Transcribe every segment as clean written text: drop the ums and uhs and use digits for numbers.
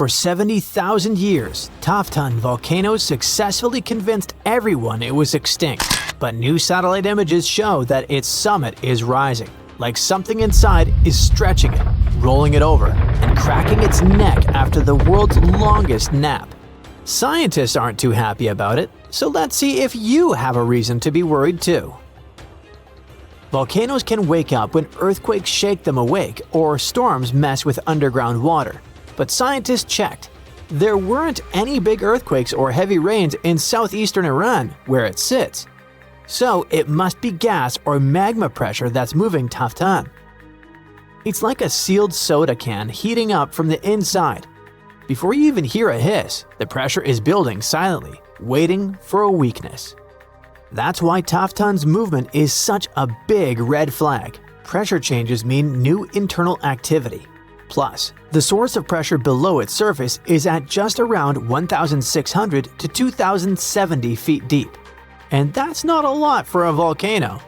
For 70,000 years, Taftan Volcano successfully convinced everyone it was extinct. But new satellite images show that its summit is rising, like something inside is stretching it, rolling it over, and cracking its neck after the world's longest nap. Scientists aren't too happy about it, so let's see if you have a reason to be worried too. Volcanoes can wake up when earthquakes shake them awake or storms mess with underground water. But scientists checked. There weren't any big earthquakes or heavy rains in southeastern Iran, where it sits. So it must be gas or magma pressure that's moving Taftan. It's like a sealed soda can heating up from the inside. Before you even hear a hiss, the pressure is building silently, waiting for a weakness. That's why Taftan's movement is such a big red flag. Pressure changes mean new internal activity. Plus, the source of pressure below its surface is at just around 1,600 to 2,070 feet deep. And that's not a lot for a volcano.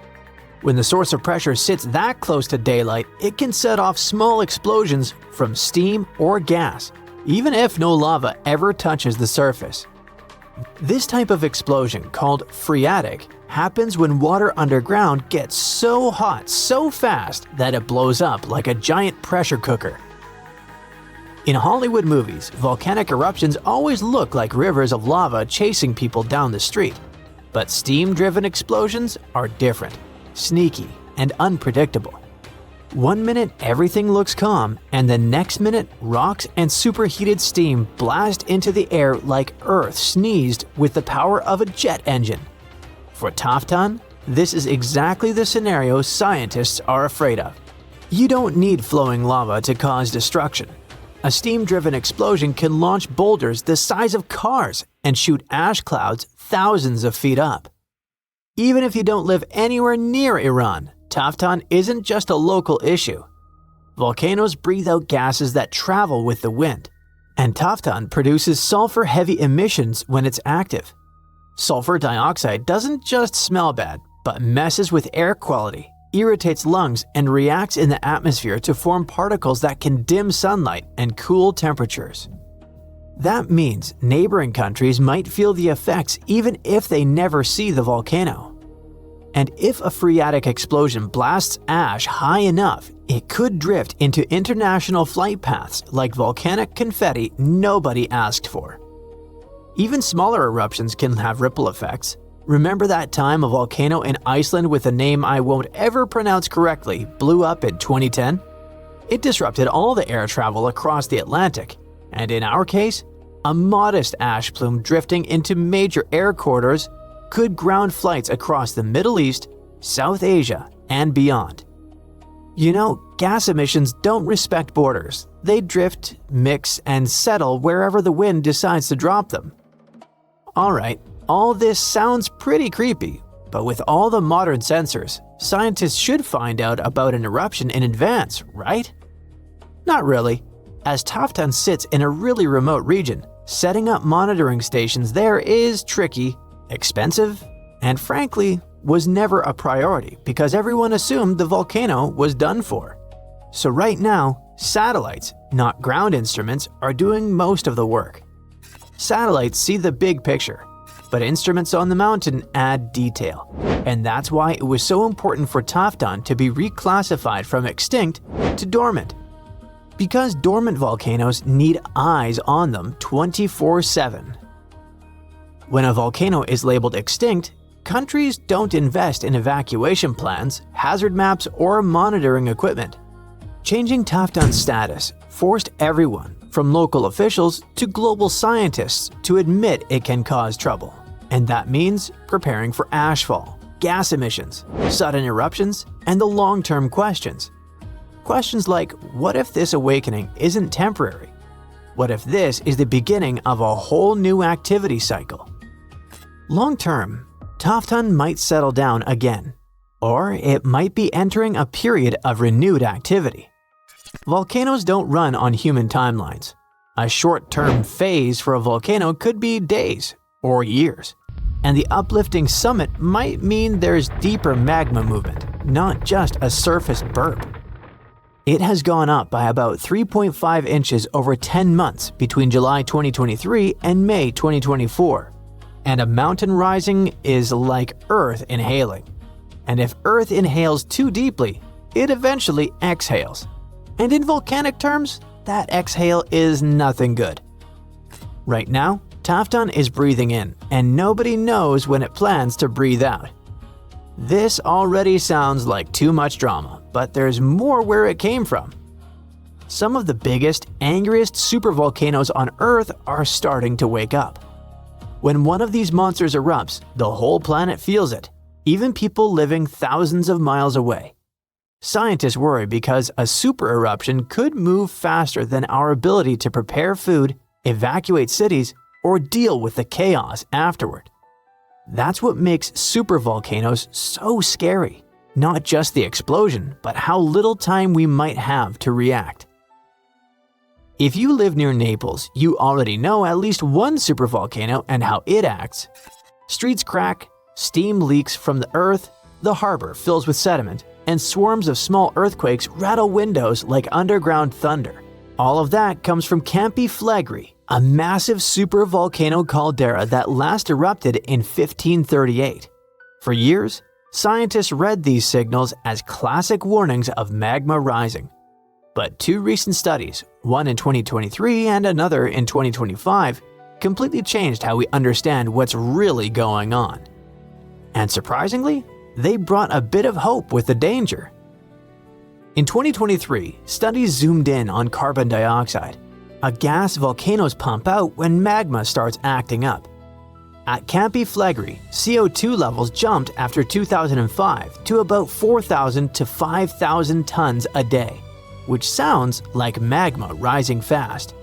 When the source of pressure sits that close to daylight, it can set off small explosions from steam or gas, even if no lava ever touches the surface. This type of explosion, called phreatic, happens when water underground gets so hot so fast that it blows up like a giant pressure cooker. In Hollywood movies, volcanic eruptions always look like rivers of lava chasing people down the street. But steam-driven explosions are different, sneaky, and unpredictable. One minute everything looks calm, and the next minute rocks and superheated steam blast into the air like Earth sneezed with the power of a jet engine. For Taftan, this is exactly the scenario scientists are afraid of. You don't need flowing lava to cause destruction. A steam-driven explosion can launch boulders the size of cars and shoot ash clouds thousands of feet up. Even if you don't live anywhere near Iran, Taftan isn't just a local issue. Volcanoes breathe out gases that travel with the wind, and Taftan produces sulfur-heavy emissions when it's active. Sulfur dioxide doesn't just smell bad, but messes with air quality, irritates lungs, and reacts in the atmosphere to form particles that can dim sunlight and cool temperatures. That means neighboring countries might feel the effects even if they never see the volcano. And if a phreatic explosion blasts ash high enough, it could drift into international flight paths like volcanic confetti nobody asked for. Even smaller eruptions can have ripple effects. Remember that time a volcano in Iceland with a name I won't ever pronounce correctly blew up in 2010? It disrupted all the air travel across the Atlantic, and in our case, a modest ash plume drifting into major air corridors could ground flights across the Middle East, South Asia, and beyond. You know, gas emissions don't respect borders. They drift, mix, and settle wherever the wind decides to drop them. Alright, all this sounds pretty creepy, but with all the modern sensors, scientists should find out about an eruption in advance, right? Not really. As Taftan sits in a really remote region, setting up monitoring stations there is tricky, expensive, and frankly, was never a priority because everyone assumed the volcano was done for. So right now, satellites, not ground instruments, are doing most of the work. Satellites see the big picture, but instruments on the mountain add detail. And that's why it was so important for Taftan to be reclassified from extinct to dormant. Because dormant volcanoes need eyes on them 24/7. When a volcano is labeled extinct, countries don't invest in evacuation plans, hazard maps, or monitoring equipment. Changing Taftan's status forced everyone, from local officials to global scientists, to admit it can cause trouble. And that means preparing for ashfall, gas emissions, sudden eruptions, and the long-term questions. Questions like, what if this awakening isn't temporary? What if this is the beginning of a whole new activity cycle? Long-term, Taftan might settle down again, or it might be entering a period of renewed activity. Volcanoes don't run on human timelines. A short-term phase for a volcano could be days or years, and the uplifting summit might mean there's deeper magma movement, not just a surface burp. It has gone up by about 3.5 inches over 10 months between July 2023 and May 2024. And a mountain rising is like Earth inhaling. And if Earth inhales too deeply, it eventually exhales. And in volcanic terms, that exhale is nothing good. Right now, Tafton is breathing in, and nobody knows when it plans to breathe out. This already sounds like too much drama, but there's more where it came from. Some of the biggest, angriest supervolcanoes on Earth are starting to wake up. When one of these monsters erupts, the whole planet feels it, even people living thousands of miles away. Scientists worry because a super eruption could move faster than our ability to prepare food, evacuate cities, or deal with the chaos afterward. That's what makes supervolcanoes so scary. Not just the explosion, but how little time we might have to react. If you live near Naples, you already know at least one supervolcano and how it acts. Streets crack, steam leaks from the earth, the harbor fills with sediment, and swarms of small earthquakes rattle windows like underground thunder. All of that comes from Campi Flegrei, a massive supervolcano caldera that last erupted in 1538. For years, scientists read these signals as classic warnings of magma rising. But two recent studies, one in 2023 and another in 2025, completely changed how we understand what's really going on. And surprisingly, they brought a bit of hope with the danger. In 2023, studies zoomed in on carbon dioxide, a gas volcanoes pump out when magma starts acting up. At Campi Flegrei, CO2 levels jumped after 2005 to about 4,000 to 5,000 tons a day, which sounds like magma rising fast.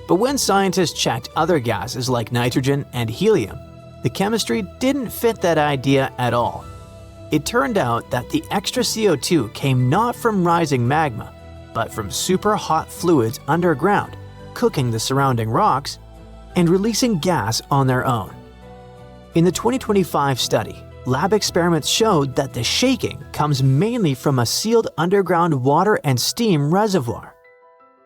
But when scientists checked other gases like nitrogen and helium, the chemistry didn't fit that idea at all. It turned out that the extra CO2 came not from rising magma, but from super hot fluids underground, cooking the surrounding rocks and releasing gas on their own. In the 2025 study, lab experiments showed that the shaking comes mainly from a sealed underground water and steam reservoir.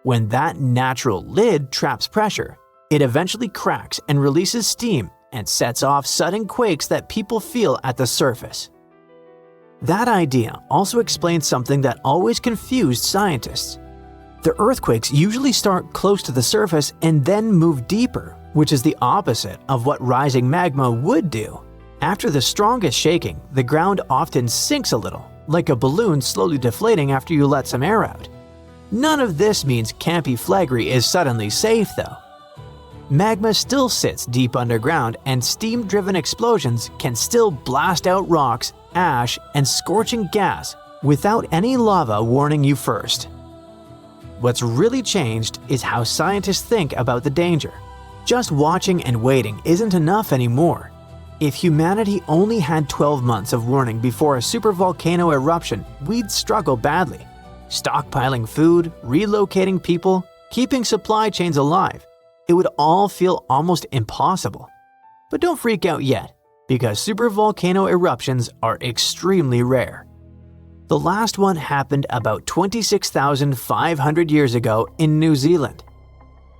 When that natural lid traps pressure, it eventually cracks and releases steam and sets off sudden quakes that people feel at the surface. That idea also explains something that always confused scientists. The earthquakes usually start close to the surface and then move deeper, which is the opposite of what rising magma would do. After the strongest shaking, the ground often sinks a little, like a balloon slowly deflating after you let some air out. None of this means Campi Flegrei is suddenly safe though. Magma still sits deep underground, and steam-driven explosions can still blast out rocks, ash, and scorching gas without any lava warning you first. What's really changed is how scientists think about the danger. Just watching and waiting isn't enough anymore. If humanity only had 12 months of warning before a supervolcano eruption, we'd struggle badly. Stockpiling food, relocating people, keeping supply chains alive. It would all feel almost impossible. But don't freak out yet, because supervolcano eruptions are extremely rare. The last one happened about 26,500 years ago in New Zealand.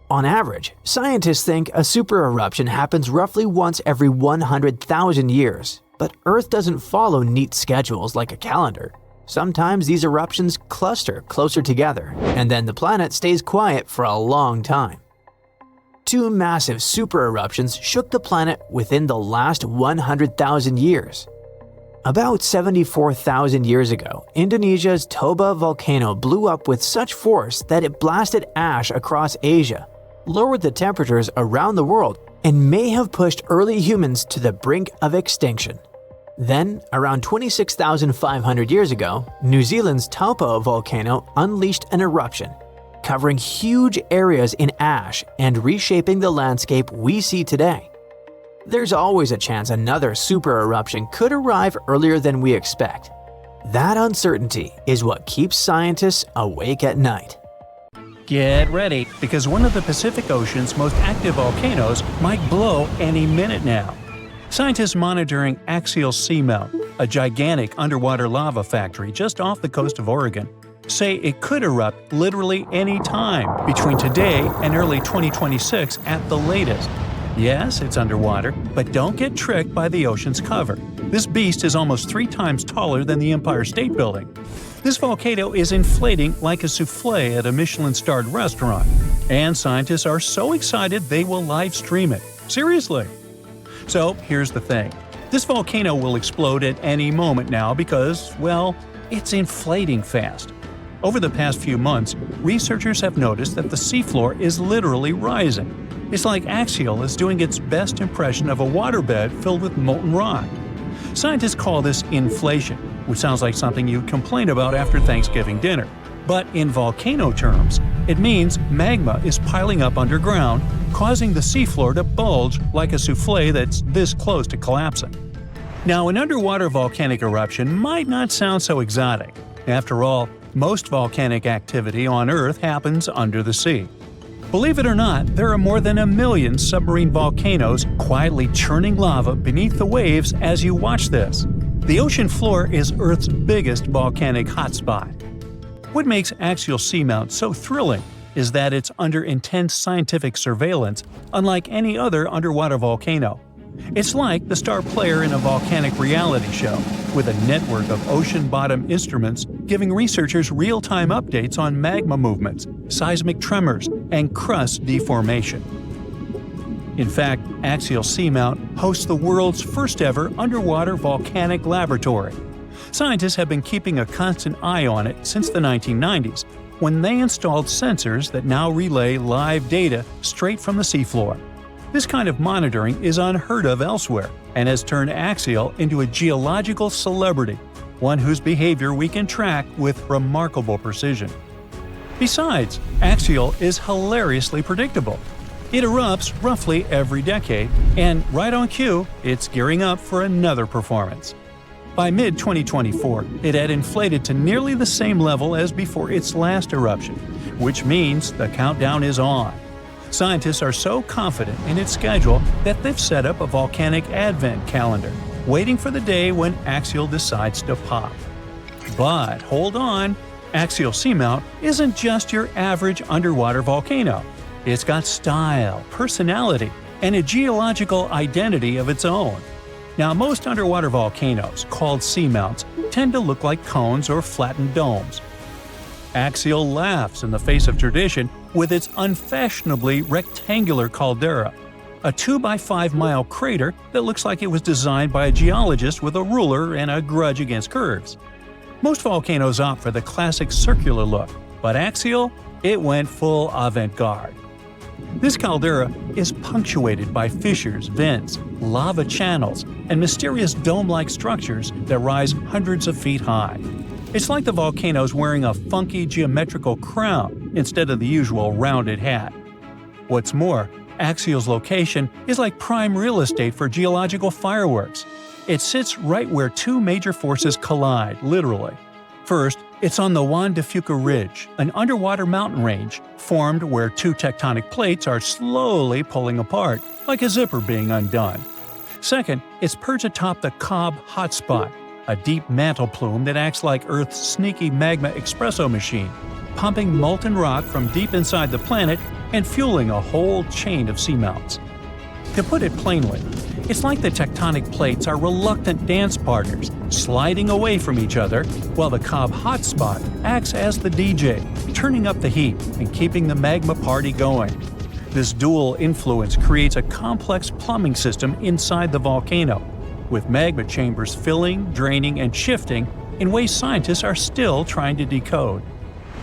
On average, scientists think a super eruption happens roughly once every 100,000 years, but Earth doesn't follow neat schedules like a calendar. Sometimes these eruptions cluster closer together, and then the planet stays quiet for a long time. Two massive super eruptions shook the planet within the last 100,000 years. About 74,000 years ago, Indonesia's Toba volcano blew up with such force that it blasted ash across Asia, lowered the temperatures around the world, and may have pushed early humans to the brink of extinction. Then, around 26,500 years ago, New Zealand's Taupo volcano unleashed an eruption, covering huge areas in ash and reshaping the landscape we see today. There's always a chance another super eruption could arrive earlier than we expect. That uncertainty is what keeps scientists awake at night. Get ready, because one of the Pacific Ocean's most active volcanoes might blow any minute now. Scientists monitoring Axial Seamount, a gigantic underwater lava factory just off the coast of Oregon. say it could erupt literally any time between today and early 2026 at the latest. Yes, it's underwater, but don't get tricked by the ocean's cover. This beast is almost 3 times taller than the Empire State Building. This volcano is inflating like a souffle at a Michelin-starred restaurant, and scientists are so excited they will live stream it. Seriously! So here's the thing. This volcano will explode at any moment now because, well, it's inflating fast. Over the past few months, researchers have noticed that the seafloor is literally rising. It's like Axial is doing its best impression of a waterbed filled with molten rock. Scientists call this inflation, which sounds like something you'd complain about after Thanksgiving dinner. But in volcano terms, it means magma is piling up underground, causing the seafloor to bulge like a souffle that's this close to collapsing. Now, an underwater volcanic eruption might not sound so exotic. After all, most volcanic activity on Earth happens under the sea. Believe it or not, there are more than 1 million submarine volcanoes quietly churning lava beneath the waves as you watch this. The ocean floor is Earth's biggest volcanic hotspot. What makes axial seamount so thrilling is that it's under intense scientific surveillance, unlike any other underwater volcano. It's like the star player in a volcanic reality show, with a network of ocean-bottom instruments giving researchers real-time updates on magma movements, seismic tremors, and crust deformation. In fact, Axial Seamount hosts the world's first-ever underwater volcanic laboratory. Scientists have been keeping a constant eye on it since the 1990s, when they installed sensors that now relay live data straight from the seafloor. This kind of monitoring is unheard of elsewhere and has turned Axial into a geological celebrity, one whose behavior we can track with remarkable precision. Besides, Axial is hilariously predictable. It erupts roughly every decade, and right on cue, it's gearing up for another performance. By mid-2024, it had inflated to nearly the same level as before its last eruption, which means the countdown is on. Scientists are so confident in its schedule that they've set up a volcanic advent calendar, waiting for the day when Axial decides to pop. But hold on, Axial Seamount isn't just your average underwater volcano. It's got style, personality, and a geological identity of its own. Now, most underwater volcanoes, called seamounts, tend to look like cones or flattened domes. Axial laughs in the face of tradition with its unfashionably rectangular caldera, a 2-by-5-mile crater that looks like it was designed by a geologist with a ruler and a grudge against curves. Most volcanoes opt for the classic circular look, but Axial, it went full avant-garde. This caldera is punctuated by fissures, vents, lava channels, and mysterious dome-like structures that rise hundreds of feet high. It's like the volcano's wearing a funky geometrical crown instead of the usual rounded hat. What's more, Axial's location is like prime real estate for geological fireworks. It sits right where 2 major forces collide, literally. First, it's on the Juan de Fuca Ridge, an underwater mountain range formed where 2 tectonic plates are slowly pulling apart, like a zipper being undone. Second, it's perched atop the Cobb Hotspot, a deep mantle plume that acts like Earth's sneaky magma espresso machine, pumping molten rock from deep inside the planet and fueling a whole chain of seamounts. To put it plainly, it's like the tectonic plates are reluctant dance partners, sliding away from each other, while the Cobb Hotspot acts as the DJ, turning up the heat and keeping the magma party going. This dual influence creates a complex plumbing system inside the volcano, with magma chambers filling, draining, and shifting in ways scientists are still trying to decode.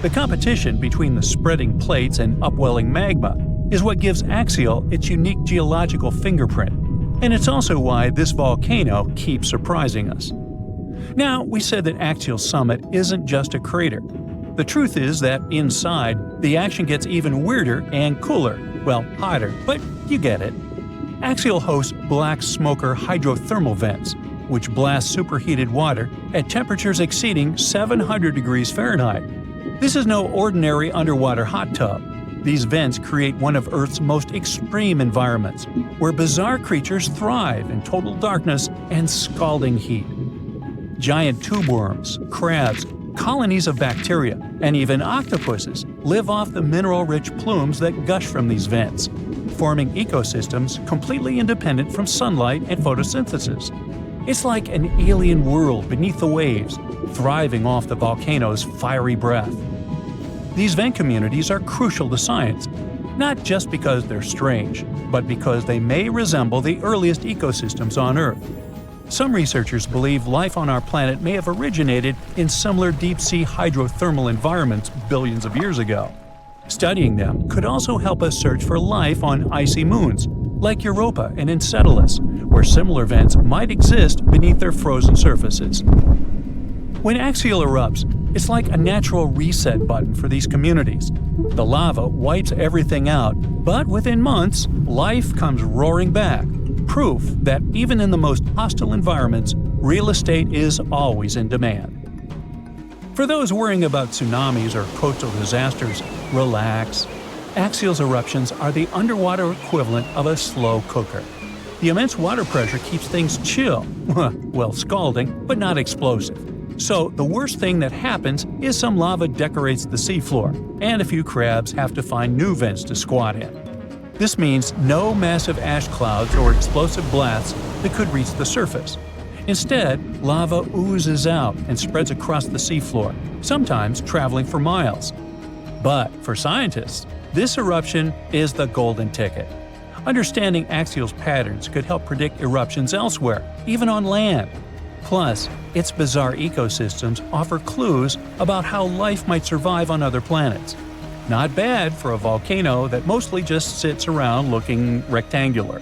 The competition between the spreading plates and upwelling magma is what gives Axial its unique geological fingerprint, and it's also why this volcano keeps surprising us. Now, we said that Axial Summit isn't just a crater. The truth is that inside, the action gets even weirder and cooler. Well, hotter, but you get it. Axial hosts black smoker hydrothermal vents, which blast superheated water at temperatures exceeding 700 degrees Fahrenheit. This is no ordinary underwater hot tub. These vents create one of Earth's most extreme environments, where bizarre creatures thrive in total darkness and scalding heat. Giant tube worms, crabs, colonies of bacteria, And even octopuses live off the mineral-rich plumes that gush from these vents, forming ecosystems completely independent from sunlight and photosynthesis. It's like an alien world beneath the waves, thriving off the volcano's fiery breath. These vent communities are crucial to science, not just because they're strange, but because they may resemble the earliest ecosystems on Earth. Some researchers believe life on our planet may have originated in similar deep-sea hydrothermal environments billions of years ago. Studying them could also help us search for life on icy moons, like Europa and Enceladus, where similar vents might exist beneath their frozen surfaces. When axial erupts, it's like a natural reset button for these communities. The lava wipes everything out, but within months, life comes roaring back. Proof that even in the most hostile environments, real estate is always in demand. For those worrying about tsunamis or coastal disasters, relax. Axial eruptions are the underwater equivalent of a slow cooker. The immense water pressure keeps things chill, well, scalding, but not explosive. So the worst thing that happens is some lava decorates the seafloor, and a few crabs have to find new vents to squat in. This means no massive ash clouds or explosive blasts that could reach the surface. Instead, lava oozes out and spreads across the seafloor, sometimes traveling for miles. But for scientists, this eruption is the golden ticket. Understanding axial patterns could help predict eruptions elsewhere, even on land. Plus, its bizarre ecosystems offer clues about how life might survive on other planets. Not bad for a volcano that mostly just sits around looking rectangular.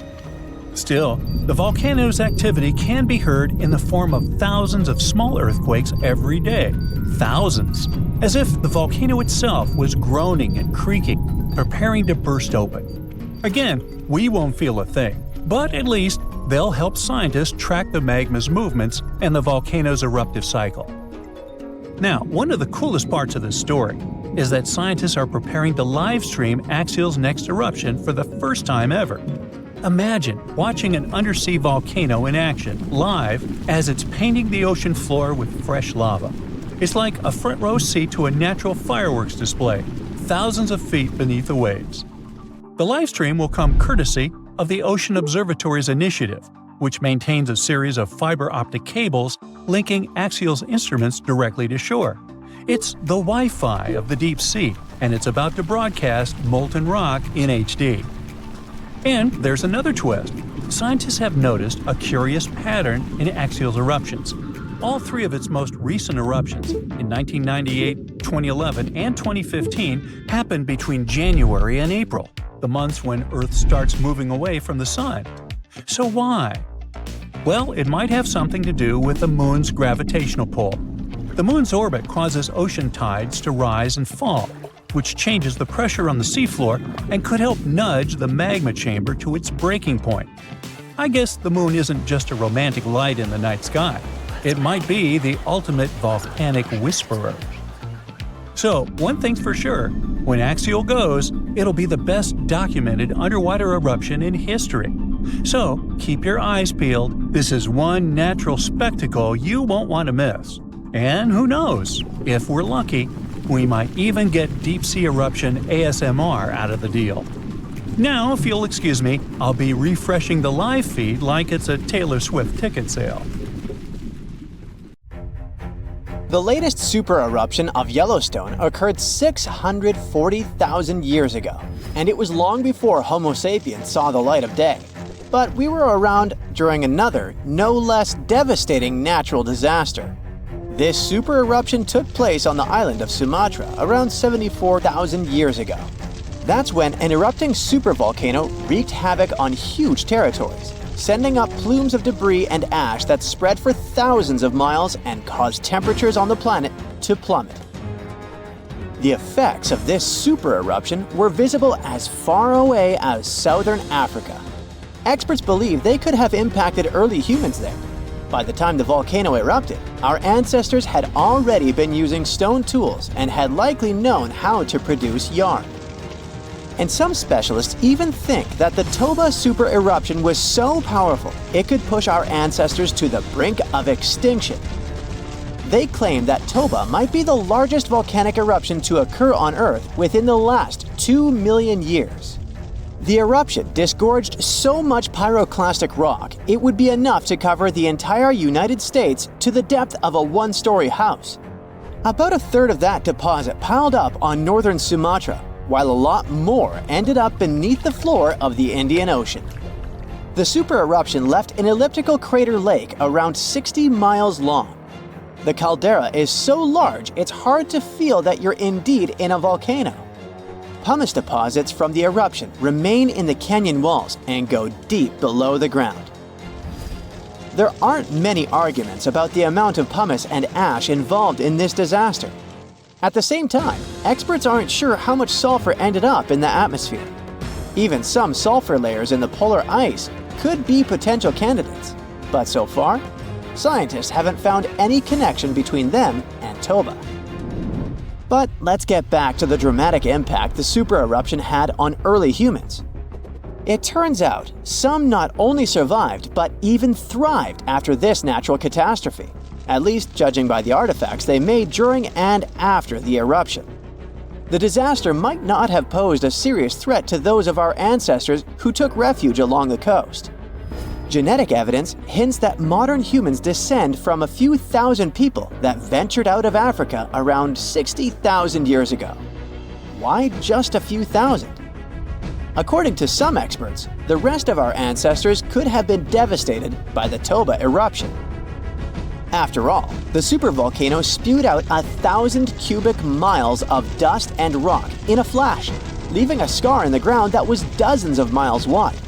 Still, the volcano's activity can be heard in the form of thousands of small earthquakes every day. Thousands! As if the volcano itself was groaning and creaking, preparing to burst open. Again, we won't feel a thing, but at least they'll help scientists track the magma's movements and the volcano's eruptive cycle. Now, one of the coolest parts of this story is that scientists are preparing to live-stream Axial's next eruption for the first time ever. Imagine watching an undersea volcano in action, live, as it's painting the ocean floor with fresh lava. It's like a front-row seat to a natural fireworks display, thousands of feet beneath the waves. The livestream will come courtesy of the Ocean Observatory's initiative, which maintains a series of fiber optic cables linking Axial's instruments directly to shore. It's the Wi-Fi of the deep sea, and it's about to broadcast molten rock in HD. And there's another twist. Scientists have noticed a curious pattern in Axial's eruptions. All three of its most recent eruptions, in 1998, 2011, and 2015, happened between January and April, the months when Earth starts moving away from the Sun. So why? Well, it might have something to do with the Moon's gravitational pull. The Moon's orbit causes ocean tides to rise and fall, which changes the pressure on the seafloor and could help nudge the magma chamber to its breaking point. I guess the Moon isn't just a romantic light in the night sky. It might be the ultimate volcanic whisperer. So, one thing's for sure, when Axial goes, it'll be the best documented underwater eruption in history. So, keep your eyes peeled. This is one natural spectacle you won't want to miss. And who knows, if we're lucky, we might even get deep-sea eruption ASMR out of the deal. Now, if you'll excuse me, I'll be refreshing the live feed like it's a Taylor Swift ticket sale. The latest super eruption of Yellowstone occurred 640,000 years ago, and it was long before Homo sapiens saw the light of day. But we were around during another, no less devastating natural disaster. This super eruption took place on the island of Sumatra around 74,000 years ago. That's when an erupting supervolcano wreaked havoc on huge territories, sending up plumes of debris and ash that spread for thousands of miles and caused temperatures on the planet to plummet. The effects of this super eruption were visible as far away as southern Africa. Experts believe they could have impacted early humans there. By the time the volcano erupted, our ancestors had already been using stone tools and had likely known how to produce yarn. And some specialists even think that the Toba super eruption was so powerful it could push our ancestors to the brink of extinction. they claim that Toba might be the largest volcanic eruption to occur on Earth within the last 2 million years. The eruption disgorged so much pyroclastic rock, it would be enough to cover the entire United States to the depth of a one-story house. About a third of that deposit piled up on northern Sumatra, while a lot more ended up beneath the floor of the Indian Ocean. The supereruption left an elliptical crater lake around 60 miles long. The caldera is so large it's hard to feel that you're indeed in a volcano. Pumice deposits from the eruption remain in the canyon walls and go deep below the ground. There aren't many arguments about the amount of pumice and ash involved in this disaster. At the same time, experts aren't sure how much sulfur ended up in the atmosphere. Even some sulfur layers in the polar ice could be potential candidates, but so far, scientists haven't found any connection between them and Toba. But let's get back to the dramatic impact the supereruption had on early humans. It turns out some not only survived but even thrived after this natural catastrophe, at least judging by the artifacts they made during and after the eruption. The disaster might not have posed a serious threat to those of our ancestors who took refuge along the coast. Genetic evidence hints that modern humans descend from a few thousand people that ventured out of Africa around 60,000 years ago. Why just a few thousand? According to some experts, the rest of our ancestors could have been devastated by the Toba eruption. After all, the supervolcano spewed out 1,000 cubic miles of dust and rock in a flash, leaving a scar in the ground that was dozens of miles wide.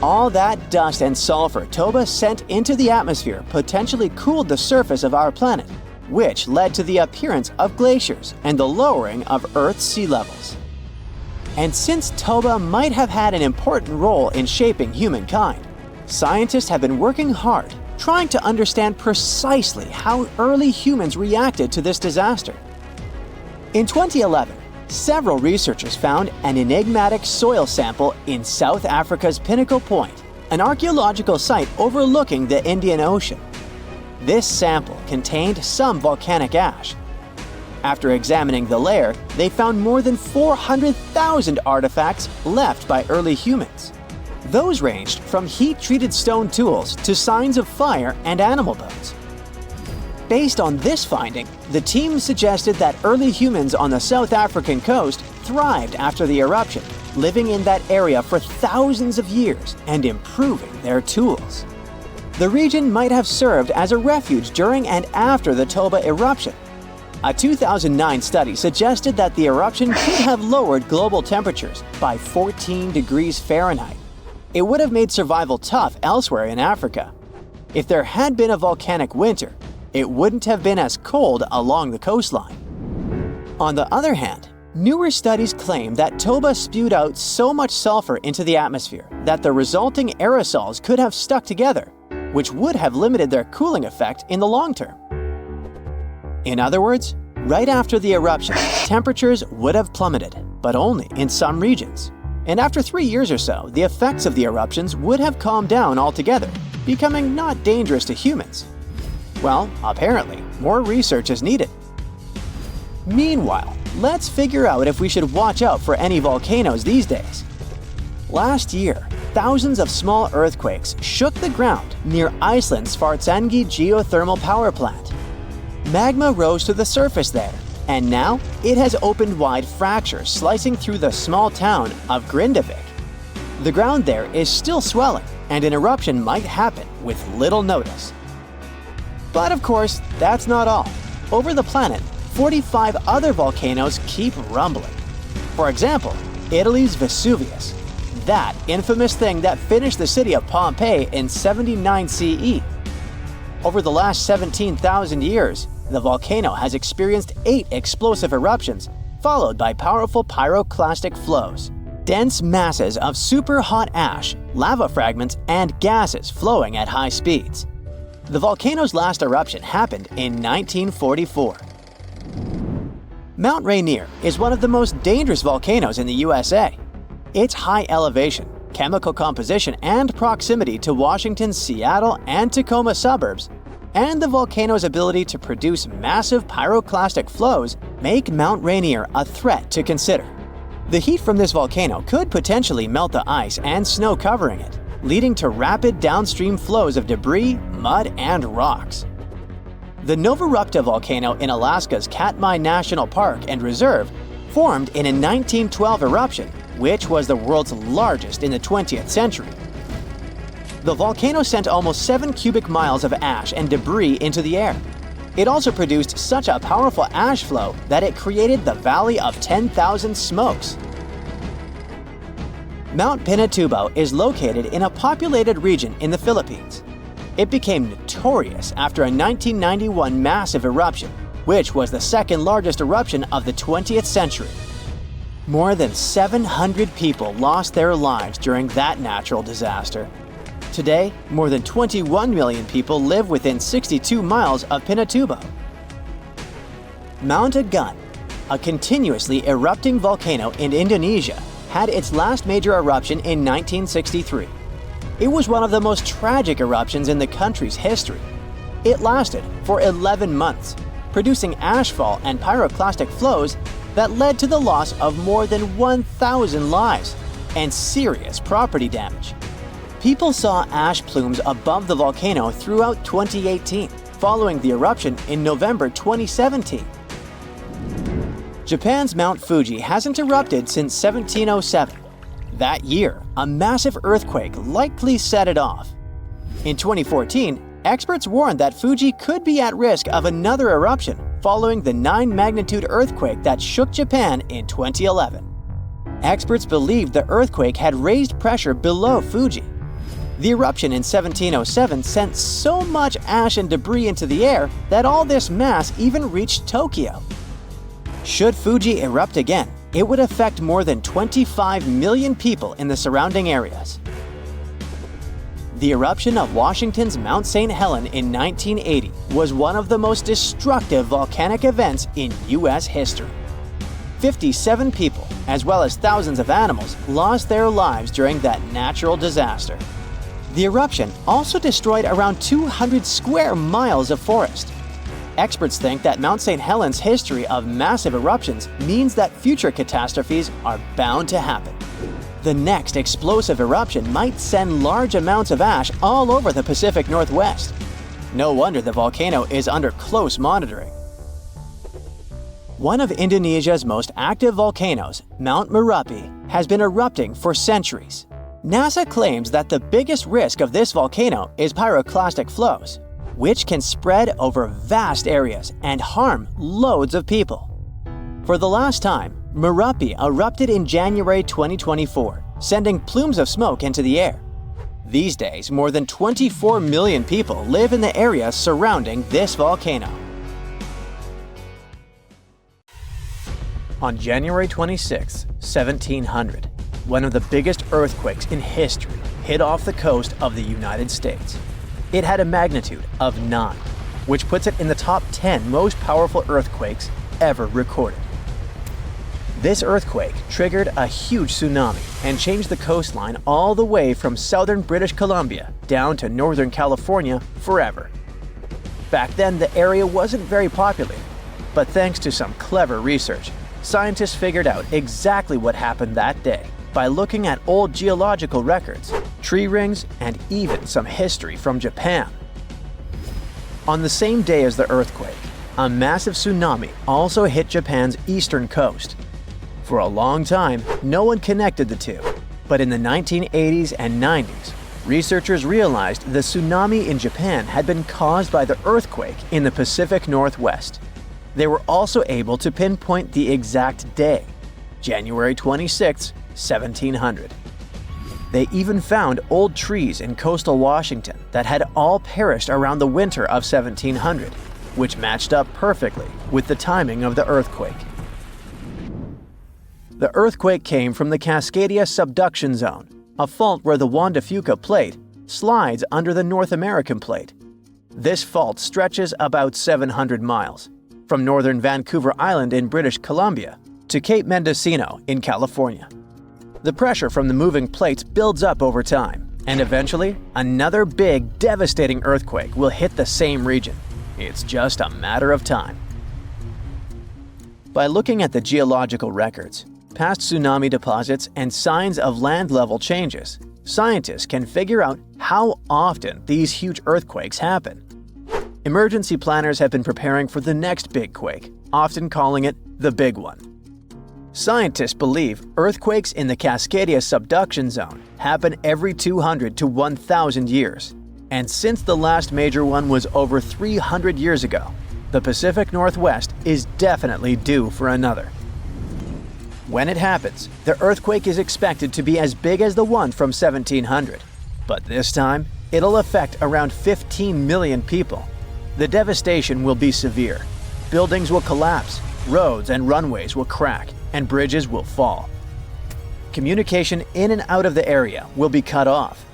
All that dust and sulfur Toba sent into the atmosphere potentially cooled the surface of our planet, which led to the appearance of glaciers and the lowering of Earth's sea levels. And since Toba might have had an important role in shaping humankind, scientists have been working hard trying to understand precisely how early humans reacted to this disaster. In 2011, several researchers found an enigmatic soil sample in South Africa's Pinnacle Point, an archaeological site overlooking the Indian Ocean. This sample contained some volcanic ash. After examining the layer, they found more than 400,000 artifacts left by early humans. Those ranged from heat-treated stone tools to signs of fire and animal bones. Based on this finding, the team suggested that early humans on the South African coast thrived after the eruption, living in that area for thousands of years and improving their tools. The region might have served as a refuge during and after the Toba eruption. A 2009 study suggested that the eruption could have lowered global temperatures by 14 degrees Fahrenheit. It would have made survival tough elsewhere in Africa. If there had been a volcanic winter, it wouldn't have been as cold along the coastline. On the other hand, newer studies claim that Toba spewed out so much sulfur into the atmosphere that the resulting aerosols could have stuck together, which would have limited their cooling effect in the long term. In other words, right after the eruption, temperatures would have plummeted, but only in some regions. And after 3 years or so, the effects of the eruptions would have calmed down altogether, becoming not dangerous to humans. Well, apparently, more research is needed. Meanwhile, let's figure out if we should watch out for any volcanoes these days. Last year, thousands of small earthquakes shook the ground near Iceland's Svartsengi geothermal power plant. Magma rose to the surface there, and now it has opened wide fractures slicing through the small town of Grindavik. The ground there is still swelling, and an eruption might happen with little notice. But of course, that's not all. Over the planet, 45 other volcanoes keep rumbling. For example, Italy's Vesuvius, that infamous thing that finished the city of Pompeii in 79 CE. Over the last 17,000 years, the volcano has experienced 8 explosive eruptions, followed by powerful pyroclastic flows, dense masses of super hot ash, lava fragments, and gases flowing at high speeds. The volcano's last eruption happened in 1944. Mount Rainier is one of the most dangerous volcanoes in the USA. Its high elevation, chemical composition, and proximity to Washington's Seattle and Tacoma suburbs and the volcano's ability to produce massive pyroclastic flows make Mount Rainier a threat to consider. The heat from this volcano could potentially melt the ice and snow covering it, leading to rapid downstream flows of debris, mud, and rocks. The Novarupta volcano in Alaska's Katmai National Park and Reserve formed in a 1912 eruption, which was the world's largest in the 20th century. The volcano sent almost 7 cubic miles of ash and debris into the air. It also produced such a powerful ash flow that it created the Valley of 10,000 Smokes. Mount Pinatubo is located in a populated region in the Philippines. It became notorious after a 1991 massive eruption, which was the second largest eruption of the 20th century. More than 700 people lost their lives during that natural disaster. Today, more than 21 million people live within 62 miles of Pinatubo. Mount Agun, a continuously erupting volcano in Indonesia, had its last major eruption in 1963. It was one of the most tragic eruptions in the country's history. It lasted for 11 months, producing ashfall and pyroclastic flows that led to the loss of more than 1,000 lives and serious property damage. People saw ash plumes above the volcano throughout 2018, following the eruption in November 2017. Japan's Mount Fuji hasn't erupted since 1707. That year, a massive earthquake likely set it off. In 2014, experts warned that Fuji could be at risk of another eruption following the 9-magnitude earthquake that shook Japan in 2011. Experts believed the earthquake had raised pressure below Fuji. The eruption in 1707 sent so much ash and debris into the air that all this mass even reached Tokyo. Should Fuji erupt again, it would affect more than 25 million people in the surrounding areas. The eruption of Washington's Mount St. Helens in 1980 was one of the most destructive volcanic events in U.S. history. 57 people, as well as thousands of animals, lost their lives during that natural disaster. The eruption also destroyed around 200 square miles of forest. Experts think that Mount St. Helens' history of massive eruptions means that future catastrophes are bound to happen. The next explosive eruption might send large amounts of ash all over the Pacific Northwest. No wonder the volcano is under close monitoring. One of Indonesia's most active volcanoes, Mount Merapi, has been erupting for centuries. NASA claims that the biggest risk of this volcano is pyroclastic flows, which can spread over vast areas and harm loads of people. For the last time, Merapi erupted in January 2024, sending plumes of smoke into the air. These days, more than 24 million people live in the area surrounding this volcano. On January 26, 1700, one of the biggest earthquakes in history hit off the coast of the United States. It had a magnitude of 9, which puts it in the top 10 most powerful earthquakes ever recorded. This earthquake triggered a huge tsunami and changed the coastline all the way from southern British Columbia down to northern California forever. Back then, the area wasn't very populated, but thanks to some clever research, scientists figured out exactly what happened that day by looking at old geological records, tree rings, and even some history from Japan. On the same day as the earthquake, a massive tsunami also hit Japan's eastern coast. For a long time, no one connected the two, but in the 1980s and 90s, researchers realized the tsunami in Japan had been caused by the earthquake in the Pacific Northwest. They were also able to pinpoint the exact day, January 26, 1700. They even found old trees in coastal Washington that had all perished around the winter of 1700, which matched up perfectly with the timing of the earthquake. The earthquake came from the Cascadia subduction zone, a fault where the Juan de Fuca plate slides under the North American plate. This fault stretches about 700 miles, from northern Vancouver Island in British Columbia to Cape Mendocino in California. The pressure from the moving plates builds up over time, And eventually, another big, devastating earthquake will hit the same region. It's just a matter of time. By looking at the geological records, past tsunami deposits, and signs of land level changes, scientists can figure out how often these huge earthquakes happen. Emergency planners have been preparing for the next big quake, often calling it the big one. Scientists believe earthquakes in the Cascadia subduction zone happen every 200 to 1,000 years. And since the last major one was over 300 years ago, the Pacific Northwest is definitely due for another. When it happens, the earthquake is expected to be as big as the one from 1700. But this time, it'll affect around 15 million people. The devastation will be severe. Buildings will collapse, roads and runways will crack, and bridges will fall. Communication in and out of the area will be cut off.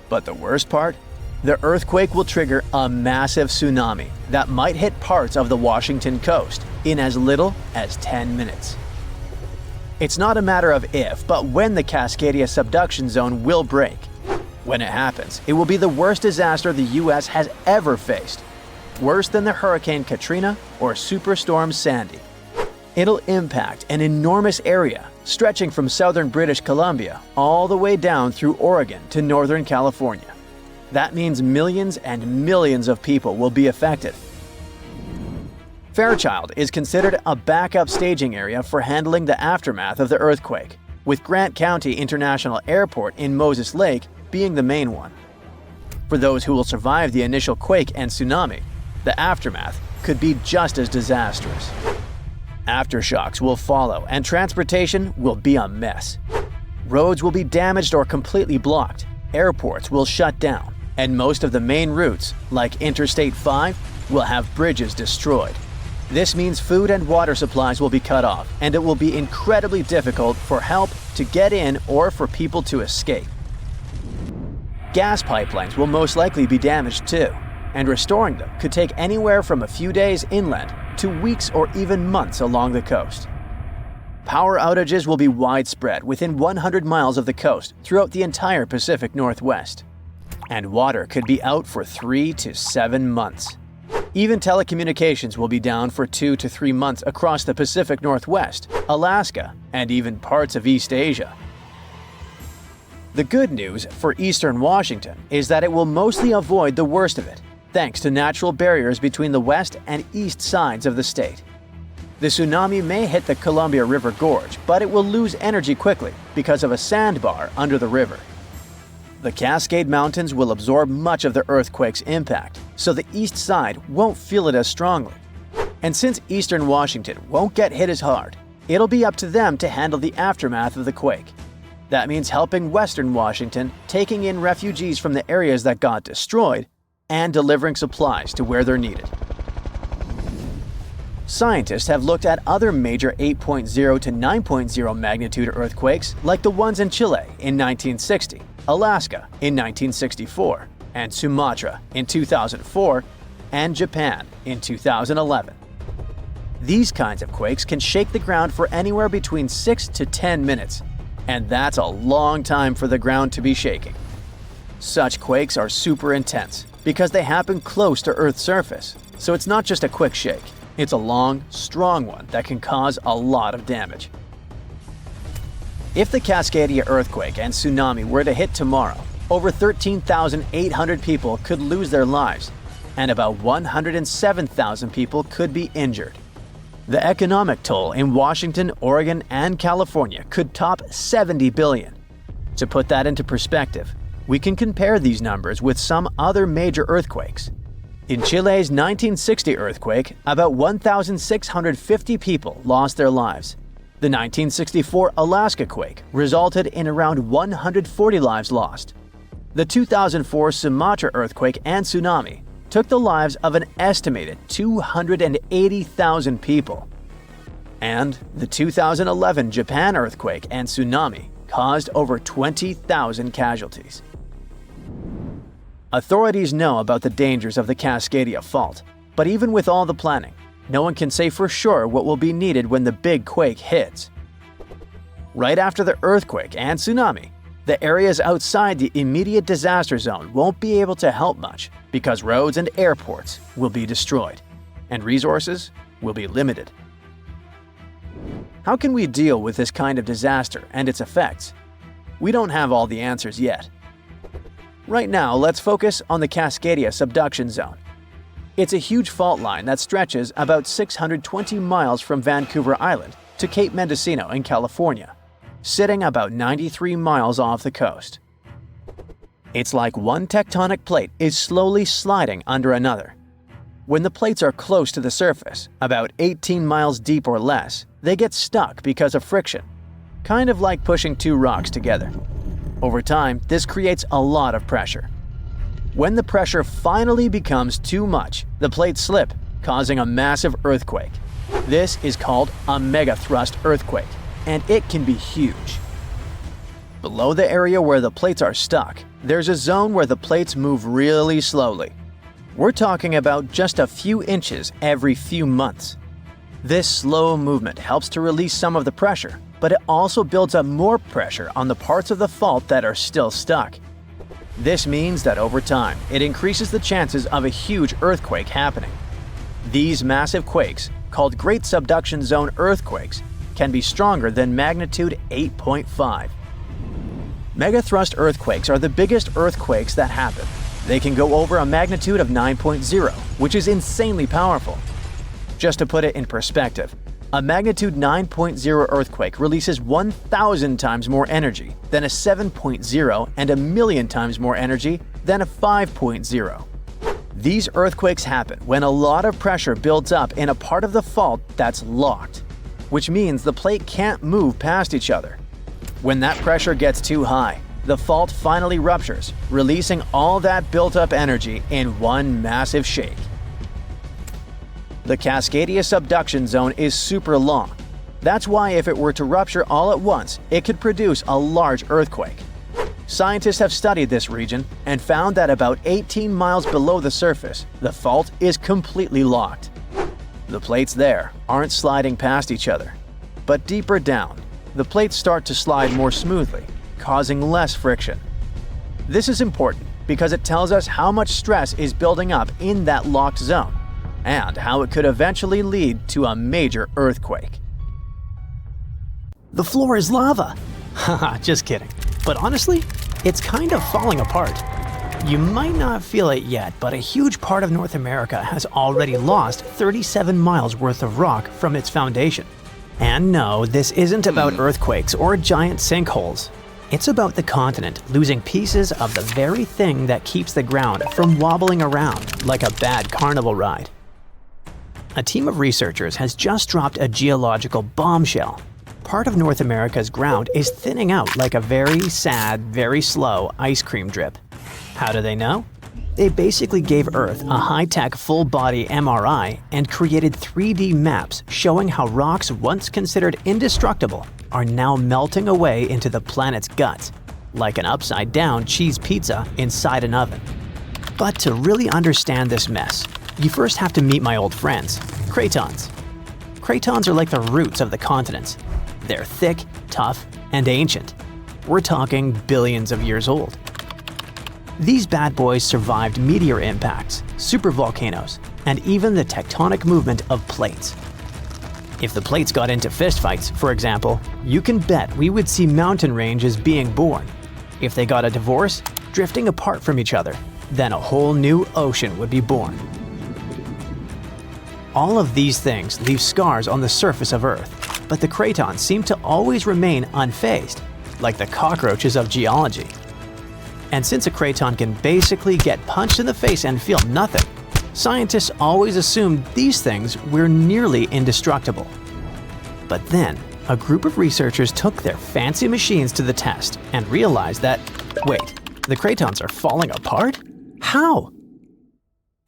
But the worst part? The earthquake will trigger a massive tsunami that might hit parts of the Washington coast in as little as 10 minutes. It's not a matter of if, but when the Cascadia subduction zone will break. When it happens, it will be the worst disaster the US has ever faced. Worse than the Hurricane Katrina or Superstorm Sandy. It'll impact an enormous area, stretching from southern British Columbia all the way down through Oregon to northern California. That means millions and millions of people will be affected. Fairchild is considered a backup staging area for handling the aftermath of the earthquake, with Grant County International Airport in Moses Lake being the main one. For those who will survive the initial quake and tsunami, the aftermath could be just as disastrous. Aftershocks will follow, and transportation will be a mess. Roads will be damaged or completely blocked, airports will shut down, and most of the main routes, like Interstate 5, will have bridges destroyed. This means food and water supplies will be cut off, and it will be incredibly difficult for help to get in or for people to escape. Gas pipelines will most likely be damaged too, and restoring them could take anywhere from a few days inland to weeks or even months along the coast. Power outages will be widespread within 100 miles of the coast throughout the entire Pacific Northwest. And water could be out for 3 to 7 months. Even telecommunications will be down for 2 to 3 months across the Pacific Northwest, Alaska, and even parts of East Asia. The good news for eastern Washington is that it will mostly avoid the worst of it, thanks to natural barriers between the west and east sides of the state. The tsunami may hit the Columbia River Gorge, but it will lose energy quickly because of a sandbar under the river. The Cascade Mountains will absorb much of the earthquake's impact, so the east side won't feel it as strongly. And since eastern Washington won't get hit as hard, it'll be up to them to handle the aftermath of the quake. That means helping western Washington, taking in refugees from the areas that got destroyed, and delivering supplies to where they're needed. Scientists have looked at other major 8.0 to 9.0 magnitude earthquakes like the ones in Chile in 1960, Alaska in 1964, and Sumatra in 2004, and Japan in 2011. These kinds of quakes can shake the ground for anywhere between 6 to 10 minutes, and that's a long time for the ground to be shaking. Such quakes are super intense because they happen close to Earth's surface, so it's not just a quick shake. It's a long, strong one that can cause a lot of damage. If the Cascadia earthquake and tsunami were to hit tomorrow, over 13,800 people could lose their lives, and about 107,000 people could be injured. The economic toll in Washington, Oregon, and California could top $70 billion. To put that into perspective, we can compare these numbers with some other major earthquakes. In Chile's 1960 earthquake, about 1,650 people lost their lives. The 1964 Alaska quake resulted in around 140 lives lost. The 2004 Sumatra earthquake and tsunami took the lives of an estimated 280,000 people. And the 2011 Japan earthquake and tsunami caused over 20,000 casualties. Authorities know about the dangers of the Cascadia fault, but even with all the planning, no one can say for sure what will be needed when the big quake hits. Right after the earthquake and tsunami, The areas outside the immediate disaster zone won't be able to help much because roads and airports will be destroyed, and resources will be limited. How can we deal with this kind of disaster and its effects? We don't have all the answers yet. Right now, let's focus on the Cascadia subduction zone. It's a huge fault line that stretches about 620 miles from Vancouver Island to Cape Mendocino in California, sitting about 93 miles off the coast. It's like one tectonic plate is slowly sliding under another. When the plates are close to the surface, about 18 miles deep or less, they get stuck because of friction, kind of like pushing two rocks together. Over time, this creates a lot of pressure. When the pressure finally becomes too much, the plates slip, causing a massive earthquake. This is called a megathrust earthquake, and it can be huge. Below the area where the plates are stuck, there's a zone where the plates move really slowly. We're talking about just a few inches every few months. This slow movement helps to release some of the pressure, but it also builds up more pressure on the parts of the fault that are still stuck. This means that over time, it increases the chances of a huge earthquake happening. These massive quakes, called Great Subduction Zone earthquakes, can be stronger than magnitude 8.5. Megathrust earthquakes are the biggest earthquakes that happen. They can go over a magnitude of 9.0, which is insanely powerful. Just to put it in perspective, a magnitude 9.0 earthquake releases 1,000 times more energy than a 7.0 and 1,000,000 times more energy than a 5.0. These earthquakes happen when a lot of pressure builds up in a part of the fault that's locked, which means the plate can't move past each other. When that pressure gets too high, the fault finally ruptures, releasing all that built-up energy in one massive shake. The Cascadia subduction zone is super long. That's why if it were to rupture all at once, it could produce a large earthquake. Scientists have studied this region and found that about 18 miles below the surface, the fault is completely locked. The plates there aren't sliding past each other. But deeper down, the plates start to slide more smoothly, causing less friction. This is important because it tells us how much stress is building up in that locked zone, and how it could eventually lead to a major earthquake. The floor is lava! Haha, just kidding. But honestly, it's kind of falling apart. You might not feel it yet, but a huge part of North America has already lost 37 miles worth of rock from its foundation. And no, this isn't about earthquakes or giant sinkholes. It's about the continent losing pieces of the very thing that keeps the ground from wobbling around like a bad carnival ride. A team of researchers has just dropped a geological bombshell. Part of North America's ground is thinning out like a very sad, very slow ice cream drip. How do they know? They basically gave Earth a high-tech full-body MRI and created 3D maps showing how rocks once considered indestructible are now melting away into the planet's guts, like an upside-down cheese pizza inside an oven. But to really understand this mess, you first have to meet my old friends, cratons. Cratons are like the roots of the continents. They're thick, tough, and ancient. We're talking billions of years old. These bad boys survived meteor impacts, supervolcanoes, and even the tectonic movement of plates. If the plates got into fistfights, for example, you can bet we would see mountain ranges being born. If they got a divorce, drifting apart from each other, then a whole new ocean would be born. All of these things leave scars on the surface of Earth, but the cratons seem to always remain unfazed, like the cockroaches of geology. And since a craton can basically get punched in the face and feel nothing, scientists always assumed these things were nearly indestructible. But then, a group of researchers took their fancy machines to the test and realized that, wait, the cratons are falling apart? How?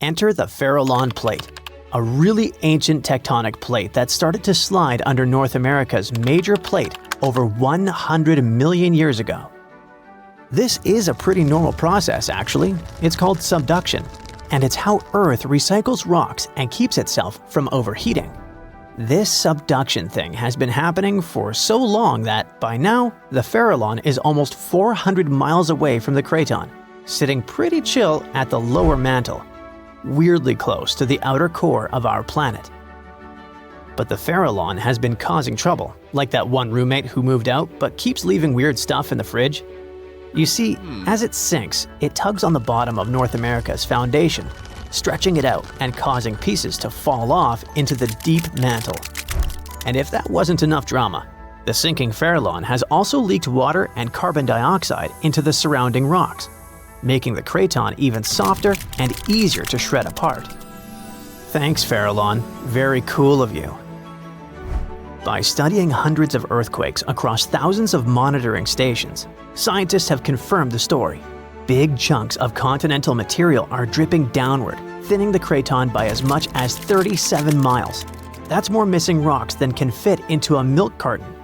Enter the Farallon Plate, a really ancient tectonic plate that started to slide under North America's major plate over 100 million years ago. This is a pretty normal process, actually. It's called subduction, and it's how Earth recycles rocks and keeps itself from overheating. This subduction thing has been happening for so long that, by now, the Farallon is almost 400 miles away from the craton, sitting pretty chill at the lower mantle, weirdly close to the outer core of our planet. But the Farallon has been causing trouble, like that one roommate who moved out but keeps leaving weird stuff in the fridge. You see, as it sinks, it tugs on the bottom of North America's foundation, stretching it out and causing pieces to fall off into the deep mantle. And if that wasn't enough drama, the sinking Farallon has also leaked water and carbon dioxide into the surrounding rocks, making the craton even softer and easier to shred apart. Thanks, Farallon. Very cool of you. By studying hundreds of earthquakes across thousands of monitoring stations, scientists have confirmed the story. Big chunks of continental material are dripping downward, thinning the craton by as much as 37 miles. That's more missing rocks than can fit into a milk carton.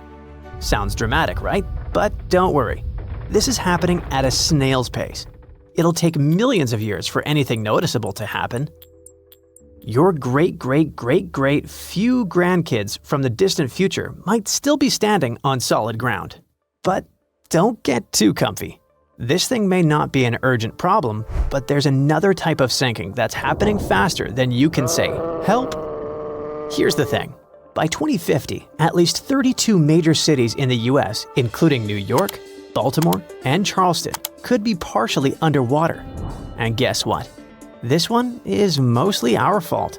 Sounds dramatic, right? But don't worry. This is happening at a snail's pace. It'll take millions of years for anything noticeable to happen. Your great-great-great-great few grandkids from the distant future might still be standing on solid ground. But don't get too comfy. This thing may not be an urgent problem, but there's another type of sinking that's happening faster than you can say, "Help!" Here's the thing. By 2050, at least 32 major cities in the US, including New York, Baltimore, and Charleston, could be partially underwater. And guess what? This one is mostly our fault.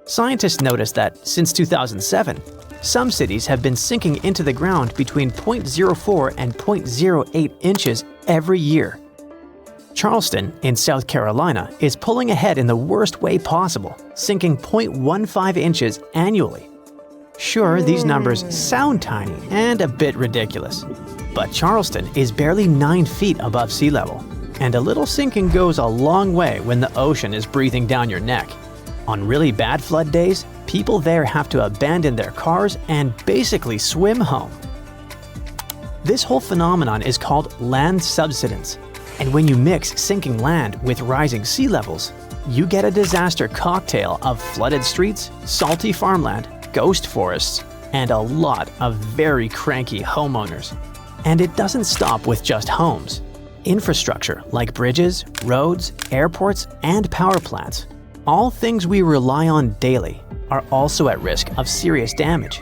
Scientists noticed that since 2007, some cities have been sinking into the ground between 0.04 and 0.08 inches every year. Charleston, in South Carolina, is pulling ahead in the worst way possible, sinking 0.15 inches annually. Sure, these numbers sound tiny and a bit ridiculous, but Charleston is barely 9 feet above sea level. And a little sinking goes a long way when the ocean is breathing down your neck. On really bad flood days, people there have to abandon their cars and basically swim home. This whole phenomenon is called land subsidence. And when you mix sinking land with rising sea levels, you get a disaster cocktail of flooded streets, salty farmland, ghost forests, and a lot of very cranky homeowners. And it doesn't stop with just homes. Infrastructure like bridges, roads, airports, and power plants, all things we rely on daily, are also at risk of serious damage.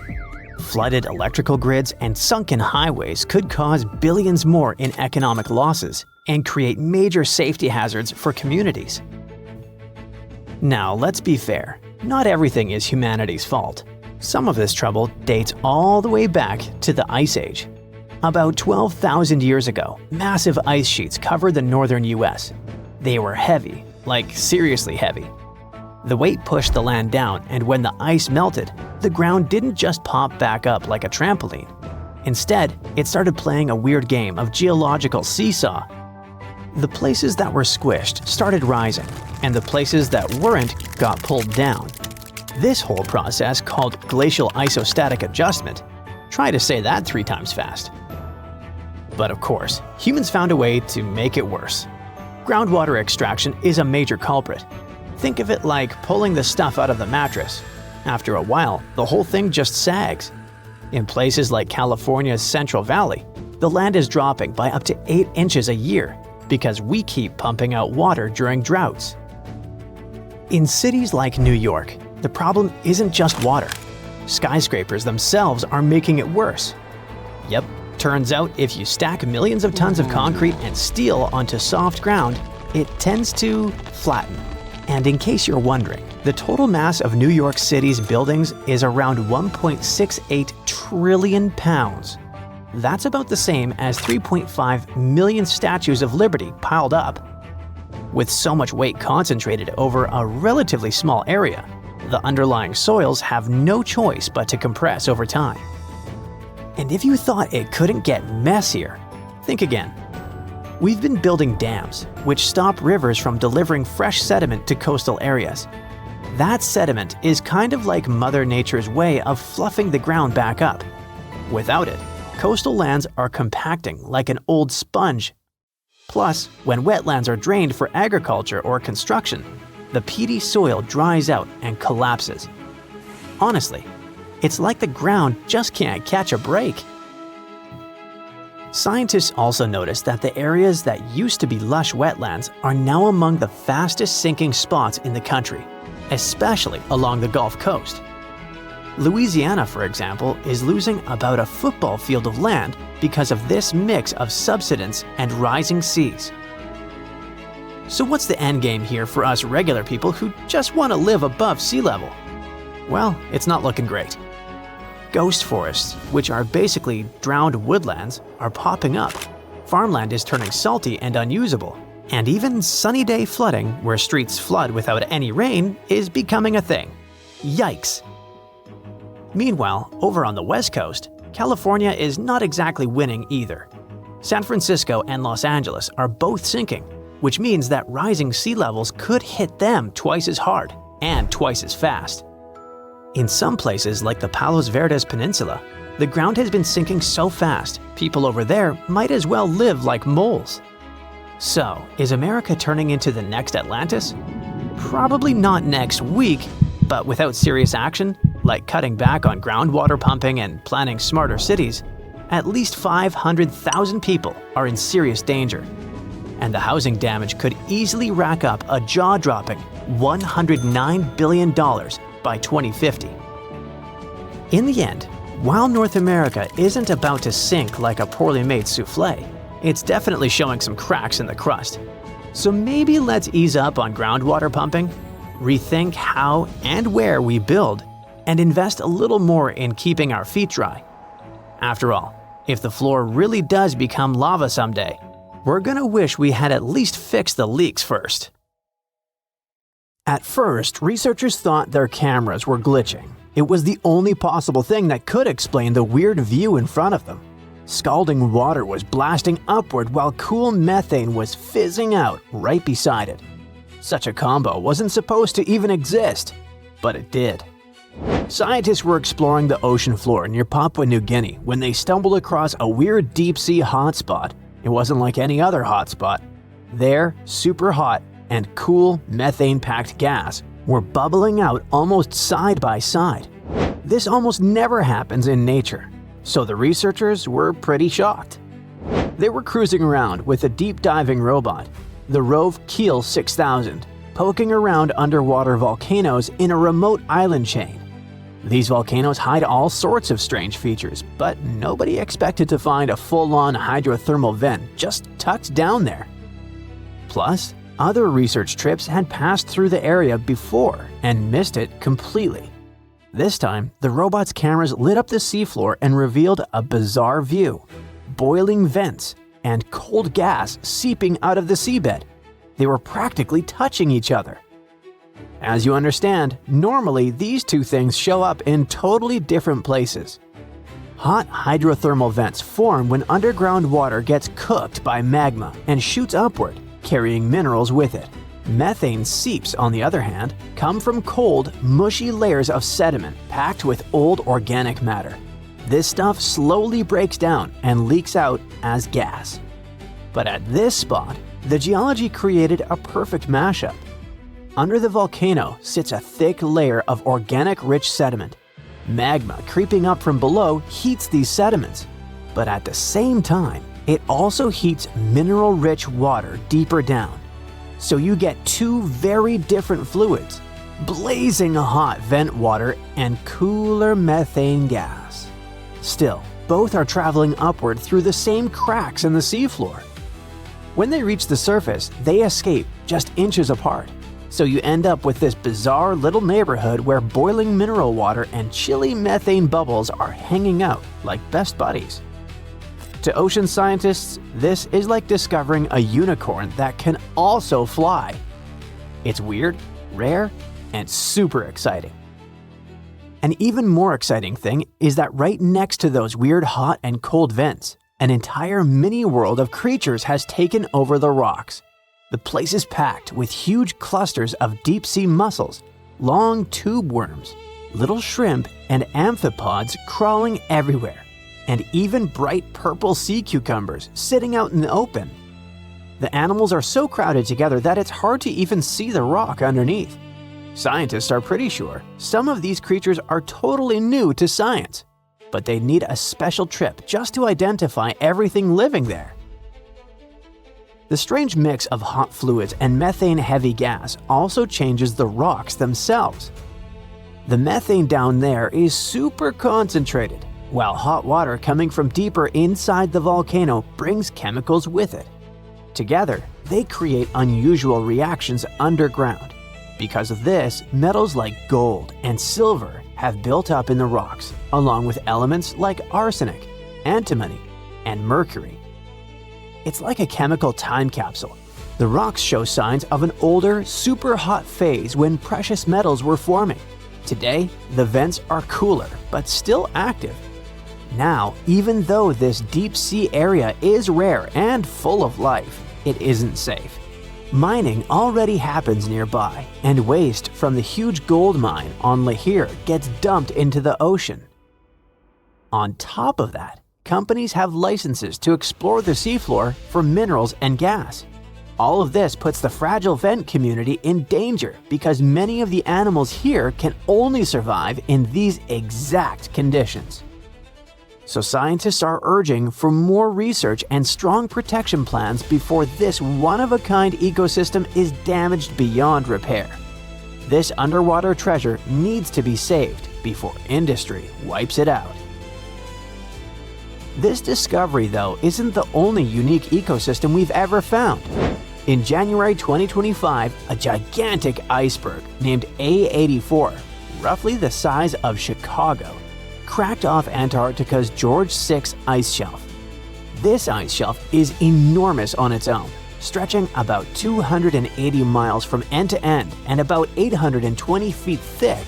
Flooded electrical grids and sunken highways could cause billions more in economic losses and create major safety hazards for communities. Now, let's be fair. Not everything is humanity's fault. Some of this trouble dates all the way back to the Ice Age. About 12,000 years ago, massive ice sheets covered the northern US. They were heavy, like seriously heavy. The weight pushed the land down, and when the ice melted, the ground didn't just pop back up like a trampoline. Instead, it started playing a weird game of geological seesaw. The places that were squished started rising, and the places that weren't got pulled down. This whole process, called glacial isostatic adjustment, try to say that 3 times fast. But of course, humans found a way to make it worse. Groundwater extraction is a major culprit. Think of it like pulling the stuff out of the mattress. After a while, the whole thing just sags. In places like California's Central Valley, the land is dropping by up to 8 inches a year because we keep pumping out water during droughts. In cities like New York, the problem isn't just water. Skyscrapers themselves are making it worse. Yep, turns out if you stack millions of tons of concrete and steel onto soft ground, it tends to flatten. And in case you're wondering, the total mass of New York City's buildings is around 1.68 trillion pounds. That's about the same as 3.5 million statues of liberty piled up. With so much weight concentrated over a relatively small area, the underlying soils have no choice but to compress over time. And if you thought it couldn't get messier, think again. We've been building dams, which stop rivers from delivering fresh sediment to coastal areas. That sediment is kind of like Mother Nature's way of fluffing the ground back up. Without it, coastal lands are compacting like an old sponge. Plus, when wetlands are drained for agriculture or construction, the peaty soil dries out and collapses. Honestly, it's like the ground just can't catch a break. Scientists also noticed that the areas that used to be lush wetlands are now among the fastest sinking spots in the country, especially along the Gulf Coast. Louisiana, for example, is losing about a football field of land because of this mix of subsidence and rising seas. So what's the end game here for us regular people who just want to live above sea level? Well, it's not looking great. Ghost forests, which are basically drowned woodlands, are popping up. Farmland is turning salty and unusable. And even sunny day flooding, where streets flood without any rain, is becoming a thing. Yikes! Meanwhile, over on the West Coast, California is not exactly winning either. San Francisco and Los Angeles are both sinking, which means that rising sea levels could hit them twice as hard and twice as fast. In some places like the Palos Verdes Peninsula, the ground has been sinking so fast, people over there might as well live like moles. So, is America turning into the next Atlantis? Probably not next week, but without serious action, like cutting back on groundwater pumping and planning smarter cities, at least 500,000 people are in serious danger. And the housing damage could easily rack up a jaw-dropping $109 billion by 2050. In the end, while North America isn't about to sink like a poorly made souffle, it's definitely showing some cracks in the crust. So maybe let's ease up on groundwater pumping, rethink how and where we build, and invest a little more in keeping our feet dry. After all, if the floor really does become lava someday, we're gonna wish we had at least fixed the leaks first. At first, researchers thought their cameras were glitching. It was the only possible thing that could explain the weird view in front of them. Scalding water was blasting upward while cool methane was fizzing out right beside it. Such a combo wasn't supposed to even exist, but it did. Scientists were exploring the ocean floor near Papua New Guinea when they stumbled across a weird deep-sea hotspot. It wasn't like any other hotspot. There, super hot and cool methane-packed gas were bubbling out almost side by side. This almost never happens in nature, so the researchers were pretty shocked. They were cruising around with a deep-diving robot, the Rove Keel 6000, poking around underwater volcanoes in a remote island chain. These volcanoes hide all sorts of strange features, but nobody expected to find a full-on hydrothermal vent just tucked down there. Plus, other research trips had passed through the area before and missed it completely. This time, the robot's cameras lit up the seafloor and revealed a bizarre view: boiling vents and cold gas seeping out of the seabed. They were practically touching each other. As you understand, normally these two things show up in totally different places. Hot hydrothermal vents form when underground water gets cooked by magma and shoots upward, carrying minerals with it. Methane seeps, on the other hand, come from cold, mushy layers of sediment packed with old organic matter. This stuff slowly breaks down and leaks out as gas. But at this spot, the geology created a perfect mashup. Under the volcano sits a thick layer of organic-rich sediment. Magma creeping up from below heats these sediments, but at the same time, it also heats mineral-rich water deeper down. So you get two very different fluids, blazing hot vent water and cooler methane gas. Still, both are traveling upward through the same cracks in the seafloor. When they reach the surface, they escape just inches apart. So you end up with this bizarre little neighborhood where boiling mineral water and chilly methane bubbles are hanging out like best buddies. To ocean scientists, this is like discovering a unicorn that can also fly. It's weird, rare, and super exciting. An even more exciting thing is that right next to those weird hot and cold vents, an entire mini world of creatures has taken over the rocks. The place is packed with huge clusters of deep-sea mussels, long tube worms, little shrimp, and amphipods crawling everywhere, and even bright purple sea cucumbers sitting out in the open. The animals are so crowded together that it's hard to even see the rock underneath. Scientists are pretty sure some of these creatures are totally new to science, but they need a special trip just to identify everything living there. The strange mix of hot fluids and methane-heavy gas also changes the rocks themselves. The methane down there is super concentrated, while hot water coming from deeper inside the volcano brings chemicals with it. Together, they create unusual reactions underground. Because of this, metals like gold and silver have built up in the rocks, along with elements like arsenic, antimony, and mercury. It's like a chemical time capsule. The rocks show signs of an older, super hot phase when precious metals were forming. Today, the vents are cooler, but still active. Now, even though this deep sea area is rare and full of life, it isn't safe. Mining already happens nearby, and waste from the huge gold mine on Lahir gets dumped into the ocean. On top of that, companies have licenses to explore the seafloor for minerals and gas. All of this puts the fragile vent community in danger because many of the animals here can only survive in these exact conditions. So scientists are urging for more research and strong protection plans before this one-of-a-kind ecosystem is damaged beyond repair. This underwater treasure needs to be saved before industry wipes it out. This discovery, though, isn't the only unique ecosystem we've ever found. In January 2025, a gigantic iceberg named A84, roughly the size of Chicago, cracked off Antarctica's George VI ice shelf. This ice shelf is enormous on its own, stretching about 280 miles from end to end and about 820 feet thick.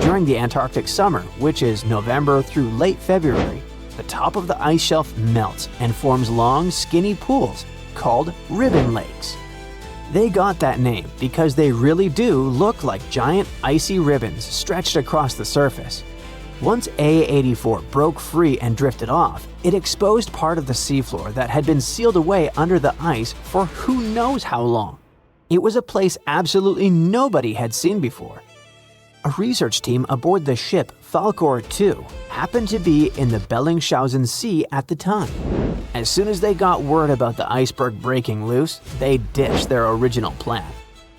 During the Antarctic summer, which is November through late February, the top of the ice shelf melts and forms long, skinny pools called ribbon lakes. They got that name because they really do look like giant icy ribbons stretched across the surface. Once A84 broke free and drifted off, it exposed part of the seafloor that had been sealed away under the ice for who knows how long. It was a place absolutely nobody had seen before. A research team aboard the ship Falkor 2 happened to be in the Bellingshausen Sea at the time. As soon as they got word about the iceberg breaking loose, they ditched their original plan.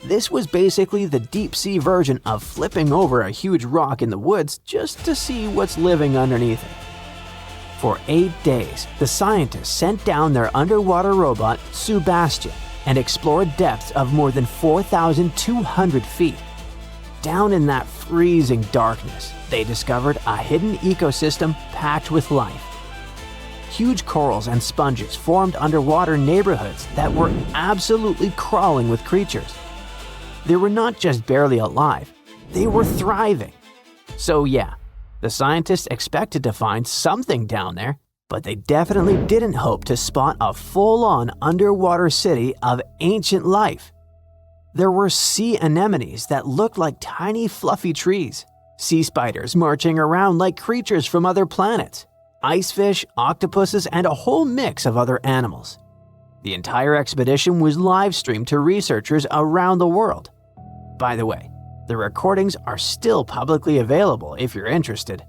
This was basically the deep-sea version of flipping over a huge rock in the woods just to see what's living underneath it. For 8 days, the scientists sent down their underwater robot, Sebastian, and explored depths of more than 4,200 feet. Down in that freezing darkness, they discovered a hidden ecosystem packed with life. Huge corals and sponges formed underwater neighborhoods that were absolutely crawling with creatures. They were not just barely alive, they were thriving. So yeah, the scientists expected to find something down there, but they definitely didn't hope to spot a full-on underwater city of ancient life. There were sea anemones that looked like tiny fluffy trees, sea spiders marching around like creatures from other planets, ice fish, octopuses, and a whole mix of other animals. The entire expedition was live-streamed to researchers around the world. By the way, the recordings are still publicly available if you're interested.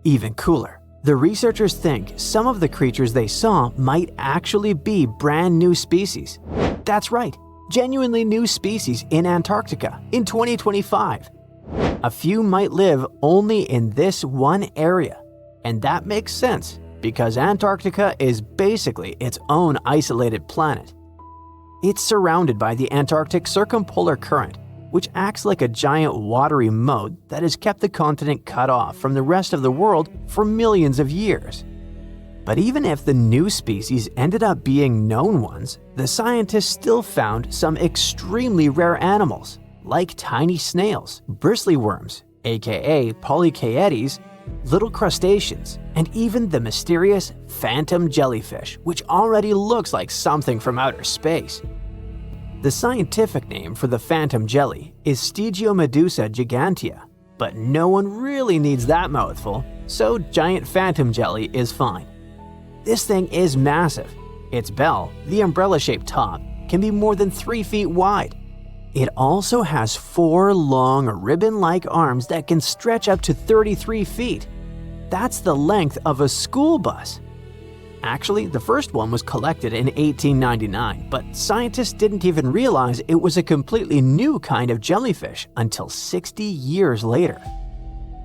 Even cooler, the researchers think some of the creatures they saw might actually be brand new species. That's right, genuinely new species in Antarctica in 2025. A few might live only in this one area, and that makes sense because Antarctica is basically its own isolated planet. It's surrounded by the Antarctic circumpolar current, which acts like a giant watery moat that has kept the continent cut off from the rest of the world for millions of years. But even if the new species ended up being known ones, the scientists still found some extremely rare animals, like tiny snails, bristly worms, aka polychaetes, little crustaceans, and even the mysterious phantom jellyfish, which already looks like something from outer space. The scientific name for the phantom jelly is Stygiomedusa gigantea, but no one really needs that mouthful, so giant phantom jelly is fine. This thing is massive. Its bell, the umbrella-shaped top, can be more than 3 feet wide. It also has 4 long ribbon-like arms that can stretch up to 33 feet. That's the length of a school bus. Actually, the first one was collected in 1899, but scientists didn't even realize it was a completely new kind of jellyfish until 60 years later.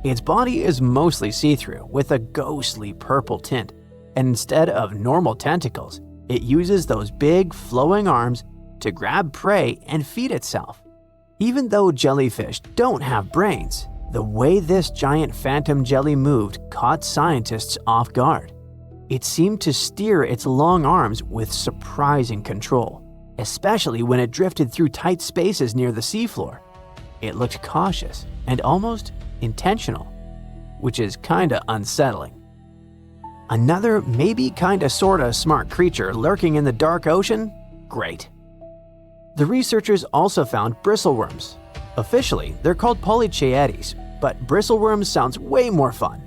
Its body is mostly see-through with a ghostly purple tint, and instead of normal tentacles, it uses those big flowing arms to grab prey and feed itself. Even though jellyfish don't have brains, the way this giant phantom jelly moved caught scientists off guard. It seemed to steer its long arms with surprising control, especially when it drifted through tight spaces near the seafloor. It looked cautious and almost intentional, which is kinda unsettling. Another maybe kinda sorta smart creature lurking in the dark ocean? Great. The researchers also found bristleworms. Officially, they're called polychaetes, but bristleworms sounds way more fun.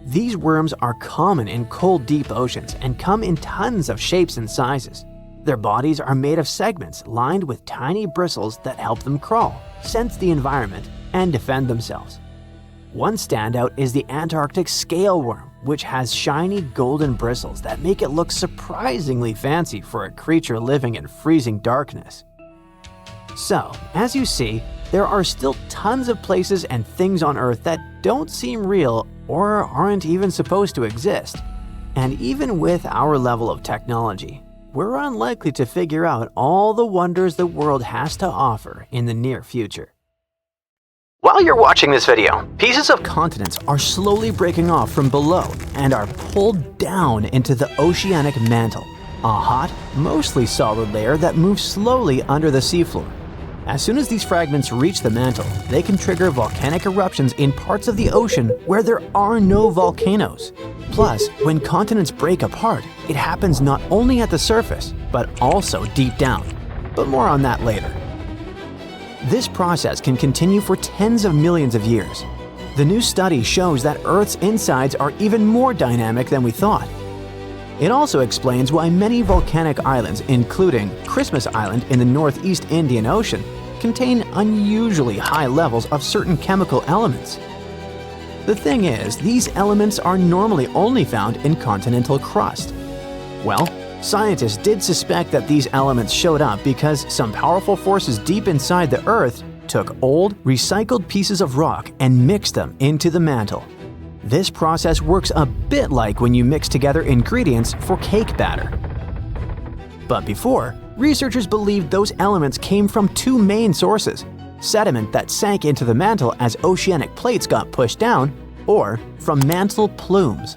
These worms are common in cold, deep oceans and come in tons of shapes and sizes. Their bodies are made of segments lined with tiny bristles that help them crawl, sense the environment, and defend themselves. One standout is the Antarctic scale worm, which has shiny golden bristles that make it look surprisingly fancy for a creature living in freezing darkness. So, as you see, there are still tons of places and things on Earth that don't seem real or aren't even supposed to exist. And even with our level of technology, we're unlikely to figure out all the wonders the world has to offer in the near future. While you're watching this video, pieces of continents are slowly breaking off from below and are pulled down into the oceanic mantle, a hot, mostly solid layer that moves slowly under the seafloor. As soon as these fragments reach the mantle, they can trigger volcanic eruptions in parts of the ocean where there are no volcanoes. Plus, when continents break apart, it happens not only at the surface, but also deep down. But more on that later. This process can continue for tens of millions of years. The new study shows that Earth's insides are even more dynamic than we thought. It also explains why many volcanic islands, including Christmas Island in the Northeast Indian Ocean, contain unusually high levels of certain chemical elements. The thing is, these elements are normally only found in continental crust. Well, scientists did suspect that these elements showed up because some powerful forces deep inside the Earth took old, recycled pieces of rock and mixed them into the mantle. This process works a bit like when you mix together ingredients for cake batter. But before, researchers believed those elements came from 2 main sources: sediment that sank into the mantle as oceanic plates got pushed down, or from mantle plumes.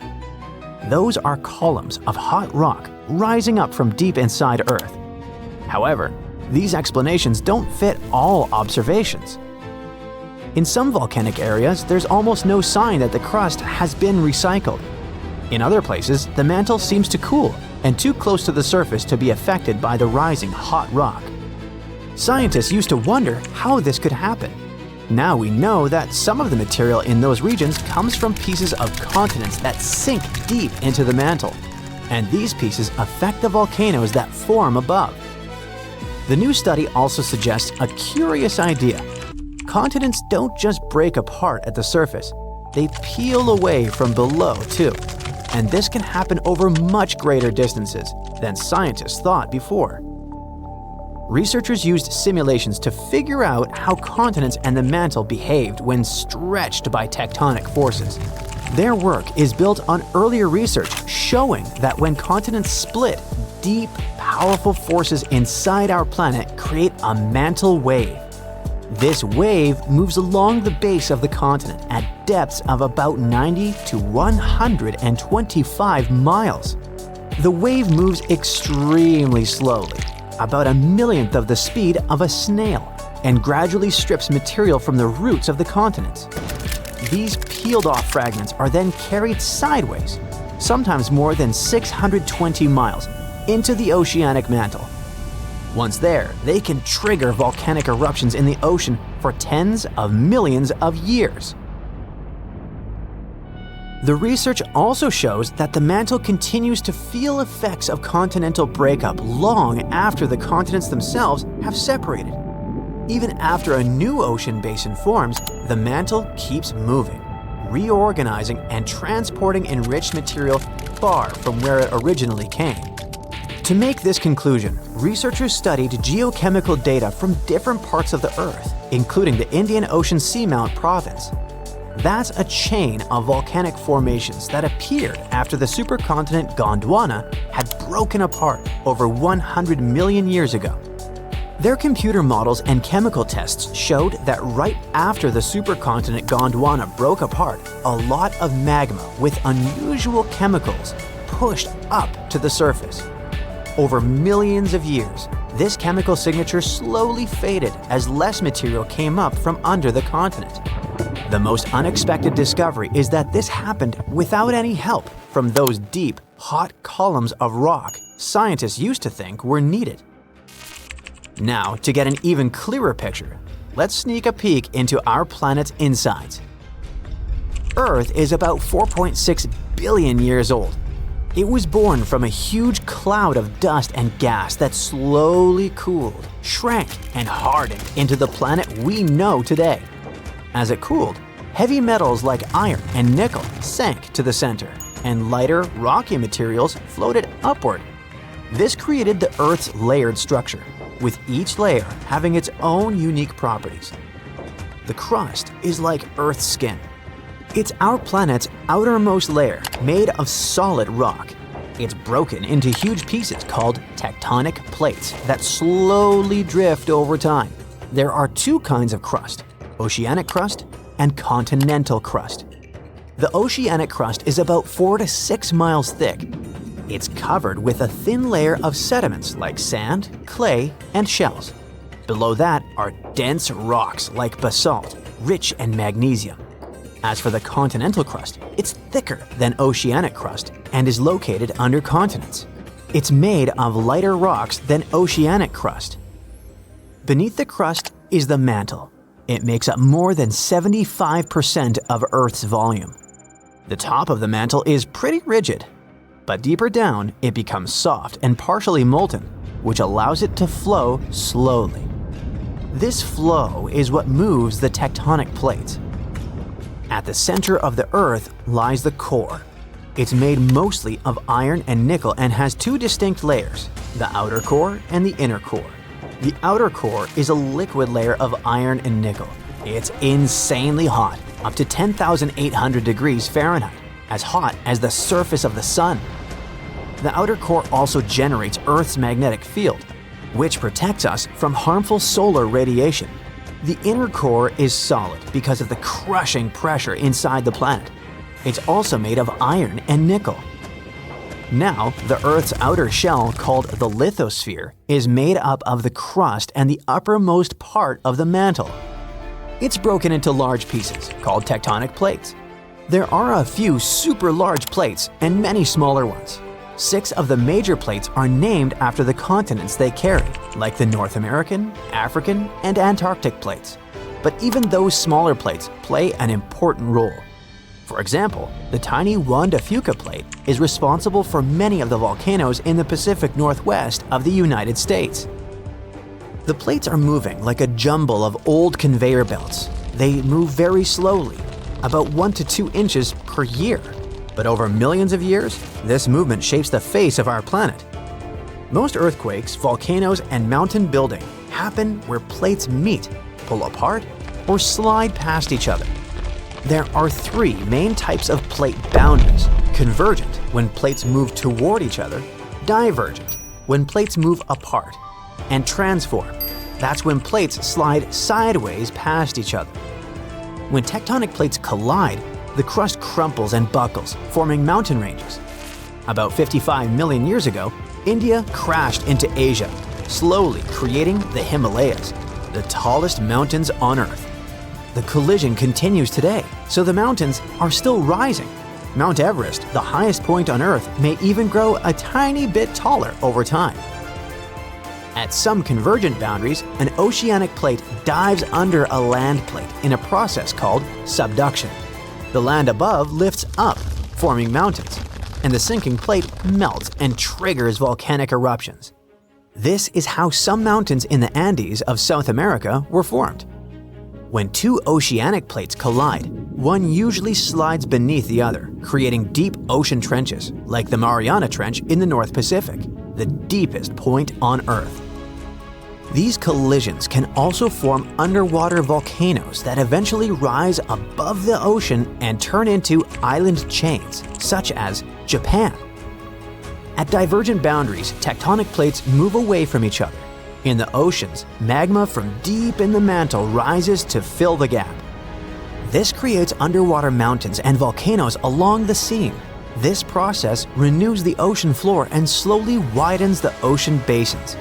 Those are columns of hot rock rising up from deep inside Earth. However, these explanations don't fit all observations. In some volcanic areas, there's almost no sign that the crust has been recycled. In other places, the mantle seems to cool and too close to the surface to be affected by the rising hot rock. Scientists used to wonder how this could happen. Now we know that some of the material in those regions comes from pieces of continents that sink deep into the mantle, and these pieces affect the volcanoes that form above. The new study also suggests a curious idea. Continents don't just break apart at the surface, they peel away from below too. And this can happen over much greater distances than scientists thought before. Researchers used simulations to figure out how continents and the mantle behaved when stretched by tectonic forces. Their work is built on earlier research showing that when continents split, deep, powerful forces inside our planet create a mantle wave. This wave moves along the base of the continent at depths of about 90 to 125 miles. The wave moves extremely slowly, about 1/millionth of the speed of a snail, and gradually strips material from the roots of the continents. These peeled-off fragments are then carried sideways, sometimes more than 620 miles, into the oceanic mantle. Once there, they can trigger volcanic eruptions in the ocean for tens of millions of years. The research also shows that the mantle continues to feel effects of continental breakup long after the continents themselves have separated. Even after a new ocean basin forms, the mantle keeps moving, reorganizing and transporting enriched material far from where it originally came. To make this conclusion, researchers studied geochemical data from different parts of the Earth, including the Indian Ocean Seamount Province. That's a chain of volcanic formations that appeared after the supercontinent Gondwana had broken apart over 100 million years ago. Their computer models and chemical tests showed that right after the supercontinent Gondwana broke apart, a lot of magma with unusual chemicals pushed up to the surface. Over millions of years, this chemical signature slowly faded as less material came up from under the continent. The most unexpected discovery is that this happened without any help from those deep, hot columns of rock scientists used to think were needed. Now, to get an even clearer picture, let's sneak a peek into our planet's insides. Earth is about 4.6 billion years old. It was born from a huge cloud of dust and gas that slowly cooled, shrank, and hardened into the planet we know today. As it cooled, heavy metals like iron and nickel sank to the center, and lighter, rocky materials floated upward. This created the Earth's layered structure, with each layer having its own unique properties. The crust is like Earth's skin. It's our planet's outermost layer, made of solid rock. It's broken into huge pieces called tectonic plates that slowly drift over time. There are two kinds of crust: oceanic crust and continental crust. The oceanic crust is about 4 to 6 miles thick. It's covered with a thin layer of sediments like sand, clay, and shells. Below that are dense rocks like basalt, rich in magnesium. As for the continental crust, it's thicker than oceanic crust and is located under continents. It's made of lighter rocks than oceanic crust. Beneath the crust is the mantle. It makes up more than 75% of Earth's volume. The top of the mantle is pretty rigid, but deeper down it becomes soft and partially molten, which allows it to flow slowly. This flow is what moves the tectonic plates. At the center of the Earth lies the core. It's made mostly of iron and nickel and has two distinct layers, the outer core and the inner core. The outer core is a liquid layer of iron and nickel. It's insanely hot, up to 10,800 degrees Fahrenheit, as hot as the surface of the sun. The outer core also generates Earth's magnetic field, which protects us from harmful solar radiation. The inner core is solid because of the crushing pressure inside the planet. It's also made of iron and nickel. Now, the Earth's outer shell, called the lithosphere, is made up of the crust and the uppermost part of the mantle. It's broken into large pieces, called tectonic plates. There are a few super large plates and many smaller ones. 6 of the major plates are named after the continents they carry, like the North American, African, and Antarctic plates. But even those smaller plates play an important role. For example, the tiny Juan de Fuca plate is responsible for many of the volcanoes in the Pacific Northwest of the United States. The plates are moving like a jumble of old conveyor belts. They move very slowly, about 1 to 2 inches per year. But over millions of years, this movement shapes the face of our planet. Most earthquakes, volcanoes, and mountain building happen where plates meet, pull apart, or slide past each other. There are 3 main types of plate boundaries: convergent, when plates move toward each other; divergent, when plates move apart; and transform. That's when plates slide sideways past each other. When tectonic plates collide, the crust crumples and buckles, forming mountain ranges. About 55 million years ago, India crashed into Asia, slowly creating the Himalayas, the tallest mountains on Earth. The collision continues today, so the mountains are still rising. Mount Everest, the highest point on Earth, may even grow a tiny bit taller over time. At some convergent boundaries, an oceanic plate dives under a land plate in a process called subduction. The land above lifts up, forming mountains, and the sinking plate melts and triggers volcanic eruptions. This is how some mountains in the Andes of South America were formed. When two oceanic plates collide, one usually slides beneath the other, creating deep ocean trenches, like the Mariana Trench in the North Pacific, the deepest point on Earth. These collisions can also form underwater volcanoes that eventually rise above the ocean and turn into island chains, such as Japan. At divergent boundaries, tectonic plates move away from each other. In the oceans, magma from deep in the mantle rises to fill the gap. This creates underwater mountains and volcanoes along the seam. This process renews the ocean floor and slowly widens the ocean basins.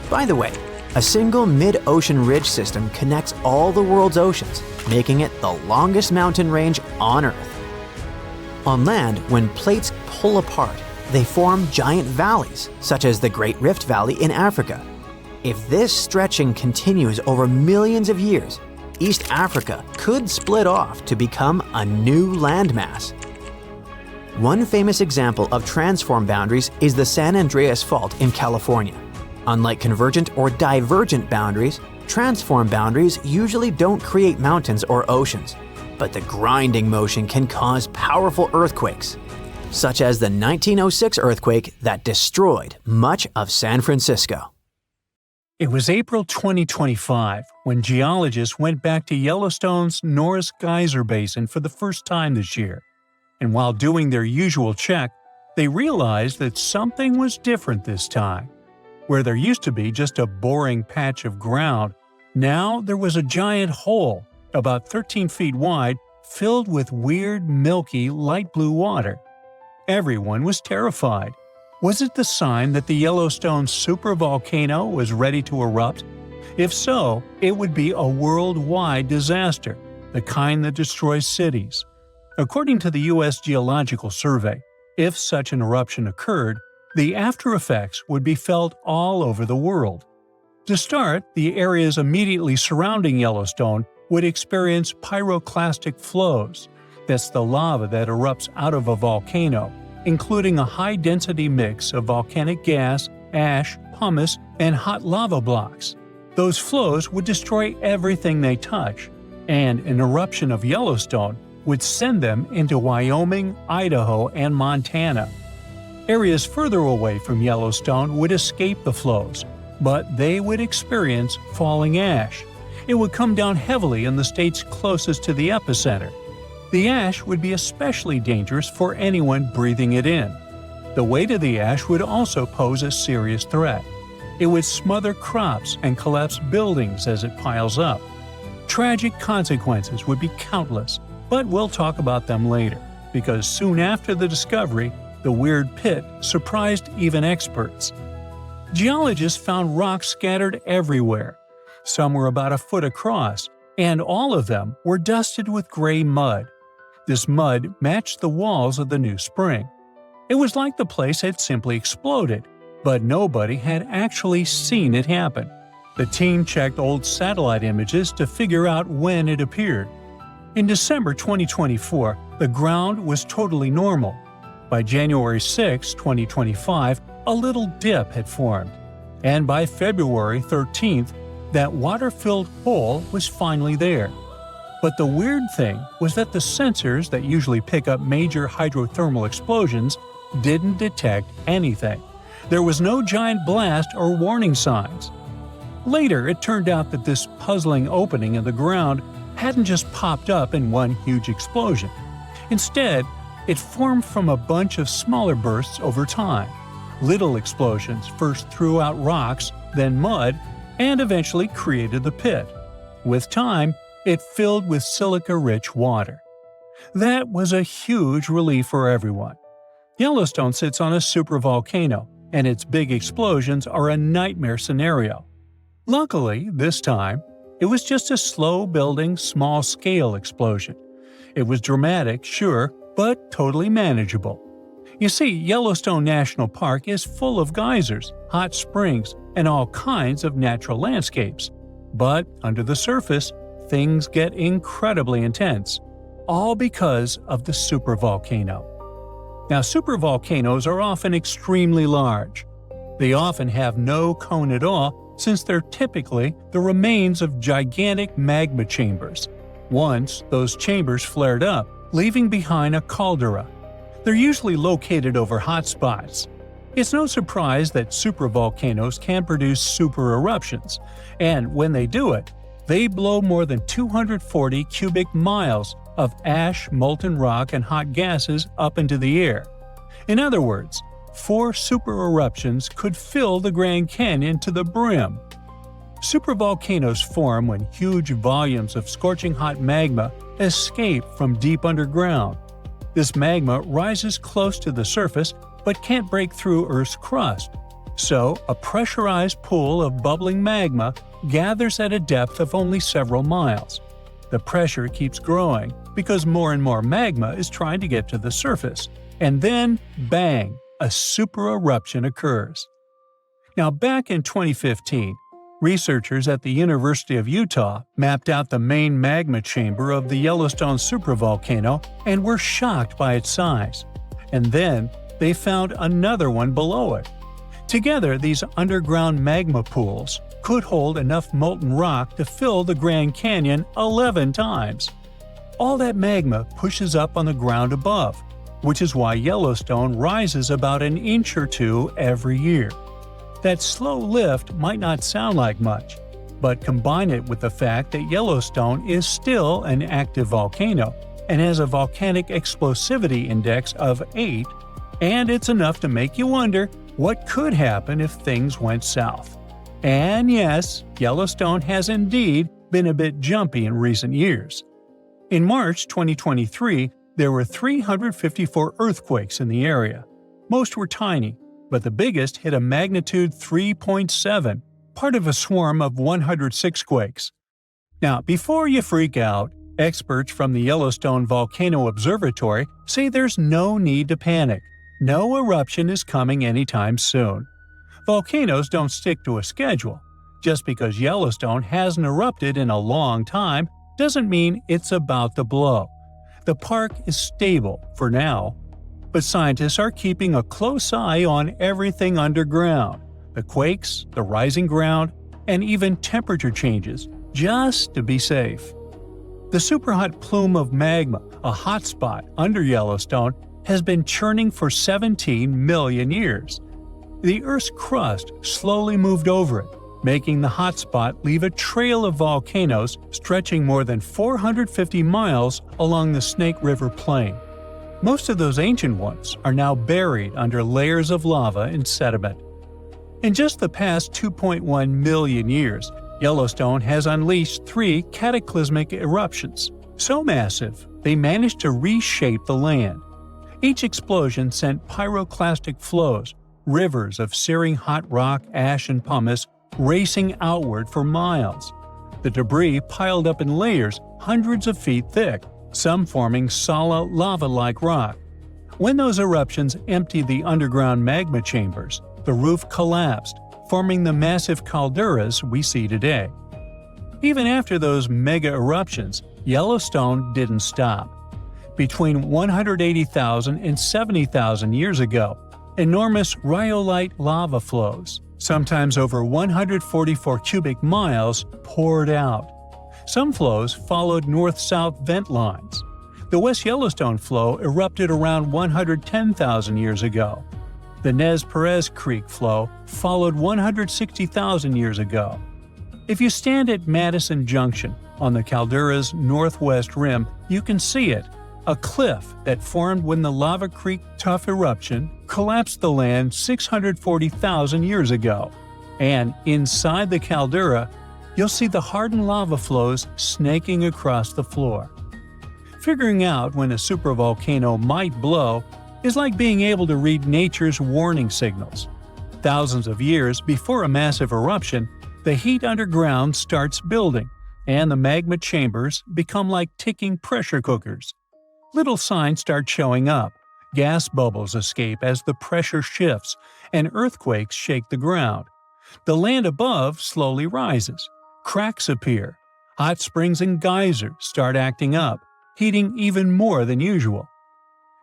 By the way, a single mid-ocean ridge system connects all the world's oceans, making it the longest mountain range on Earth. On land, when plates pull apart, they form giant valleys, such as the Great Rift Valley in Africa. If this stretching continues over millions of years, East Africa could split off to become a new landmass. One famous example of transform boundaries is the San Andreas Fault in California. Unlike convergent or divergent boundaries, transform boundaries usually don't create mountains or oceans, but the grinding motion can cause powerful earthquakes, such as the 1906 earthquake that destroyed much of San Francisco. It was April 2025 when geologists went back to Yellowstone's Norris Geyser Basin for the first time this year. And while doing their usual check, they realized that something was different this time. Where there used to be just a boring patch of ground, now there was a giant hole, about 13 feet wide, filled with weird, milky, light blue water. Everyone was terrified. Was it the sign that the Yellowstone supervolcano was ready to erupt? If so, it would be a worldwide disaster, the kind that destroys cities. According to the U.S. Geological Survey, if such an eruption occurred, the after effects would be felt all over the world. To start, the areas immediately surrounding Yellowstone would experience pyroclastic flows. That's the lava that erupts out of a volcano, including a high-density mix of volcanic gas, ash, pumice, and hot lava blocks. Those flows would destroy everything they touch, and an eruption of Yellowstone would send them into Wyoming, Idaho, and Montana. Areas further away from Yellowstone would escape the flows, but they would experience falling ash. It would come down heavily in the states closest to the epicenter. The ash would be especially dangerous for anyone breathing it in. The weight of the ash would also pose a serious threat. It would smother crops and collapse buildings as it piles up. Tragic consequences would be countless, but we'll talk about them later, because soon after the discovery, the weird pit surprised even experts. Geologists found rocks scattered everywhere. Some were about a foot across, and all of them were dusted with gray mud. This mud matched the walls of the new spring. It was like the place had simply exploded, but nobody had actually seen it happen. The team checked old satellite images to figure out when it appeared. In December 2024, the ground was totally normal. By January 6, 2025, a little dip had formed. And by February 13th, that water-filled hole was finally there. But the weird thing was that the sensors that usually pick up major hydrothermal explosions didn't detect anything. There was no giant blast or warning signs. Later, it turned out that this puzzling opening in the ground hadn't just popped up in one huge explosion. Instead, it formed from a bunch of smaller bursts over time. Little explosions first threw out rocks, then mud, and eventually created the pit. With time, it filled with silica-rich water. That was a huge relief for everyone. Yellowstone sits on a supervolcano, and its big explosions are a nightmare scenario. Luckily, this time, it was just a slow-building, small-scale explosion. It was dramatic, sure, but totally manageable. You see, Yellowstone National Park is full of geysers, hot springs, and all kinds of natural landscapes. But under the surface, things get incredibly intense, all because of the supervolcano. Now, supervolcanoes are often extremely large. They often have no cone at all since they're typically the remains of gigantic magma chambers. Once, those chambers flared up, leaving behind a caldera. They're usually located over hot spots. It's no surprise that supervolcanoes can produce super eruptions, and when they do it, they blow more than 240 cubic miles of ash, molten rock, and hot gases up into the air. In other words, 4 super eruptions could fill the Grand Canyon to the brim. Supervolcanoes form when huge volumes of scorching hot magma escape from deep underground. This magma rises close to the surface but can't break through Earth's crust. So, a pressurized pool of bubbling magma gathers at a depth of only several miles. The pressure keeps growing because more and more magma is trying to get to the surface. And then, bang, a super eruption occurs. Now, back in 2015, researchers at the University of Utah mapped out the main magma chamber of the Yellowstone supervolcano and were shocked by its size. And then, they found another one below it. Together, these underground magma pools could hold enough molten rock to fill the Grand Canyon 11 times. All that magma pushes up on the ground above, which is why Yellowstone rises about an inch or two every year. That slow lift might not sound like much, but combine it with the fact that Yellowstone is still an active volcano and has a volcanic explosivity index of 8, and it's enough to make you wonder what could happen if things went south. And yes, Yellowstone has indeed been a bit jumpy in recent years. In March 2023, there were 354 earthquakes in the area. Most were tiny, but the biggest hit a magnitude 3.7, part of a swarm of 106 quakes. Now, before you freak out, experts from the Yellowstone Volcano Observatory say there's no need to panic. No eruption is coming anytime soon. Volcanoes don't stick to a schedule. Just because Yellowstone hasn't erupted in a long time doesn't mean it's about to blow. The park is stable for now, but scientists are keeping a close eye on everything underground, the quakes, the rising ground, and even temperature changes, just to be safe. The superhot plume of magma, a hotspot under Yellowstone, has been churning for 17 million years. The Earth's crust slowly moved over it, making the hotspot leave a trail of volcanoes stretching more than 450 miles along the Snake River Plain. Most of those ancient ones are now buried under layers of lava and sediment. In just the past 2.1 million years, Yellowstone has unleashed 3 cataclysmic eruptions, so massive they managed to reshape the land. Each explosion sent pyroclastic flows, rivers of searing hot rock, ash, and pumice racing outward for miles. The debris piled up in layers hundreds of feet thick, some forming solid lava-like rock. When those eruptions emptied the underground magma chambers, the roof collapsed, forming the massive calderas we see today. Even after those mega eruptions, Yellowstone didn't stop. Between 180,000 and 70,000 years ago, enormous rhyolite lava flows, sometimes over 144 cubic miles, poured out. Some flows followed north-south vent lines. The West Yellowstone flow erupted around 110,000 years ago. The Nez Perez Creek flow followed 160,000 years ago. If you stand at Madison Junction on the caldera's northwest rim, you can see it, a cliff that formed when the Lava Creek Tuff eruption collapsed the land 640,000 years ago. And inside the caldera, you'll see the hardened lava flows snaking across the floor. Figuring out when a supervolcano might blow is like being able to read nature's warning signals. Thousands of years before a massive eruption, the heat underground starts building, and the magma chambers become like ticking pressure cookers. Little signs start showing up. Gas bubbles escape as the pressure shifts, and earthquakes shake the ground. The land above slowly rises. Cracks appear. Hot springs and geysers start acting up, heating even more than usual.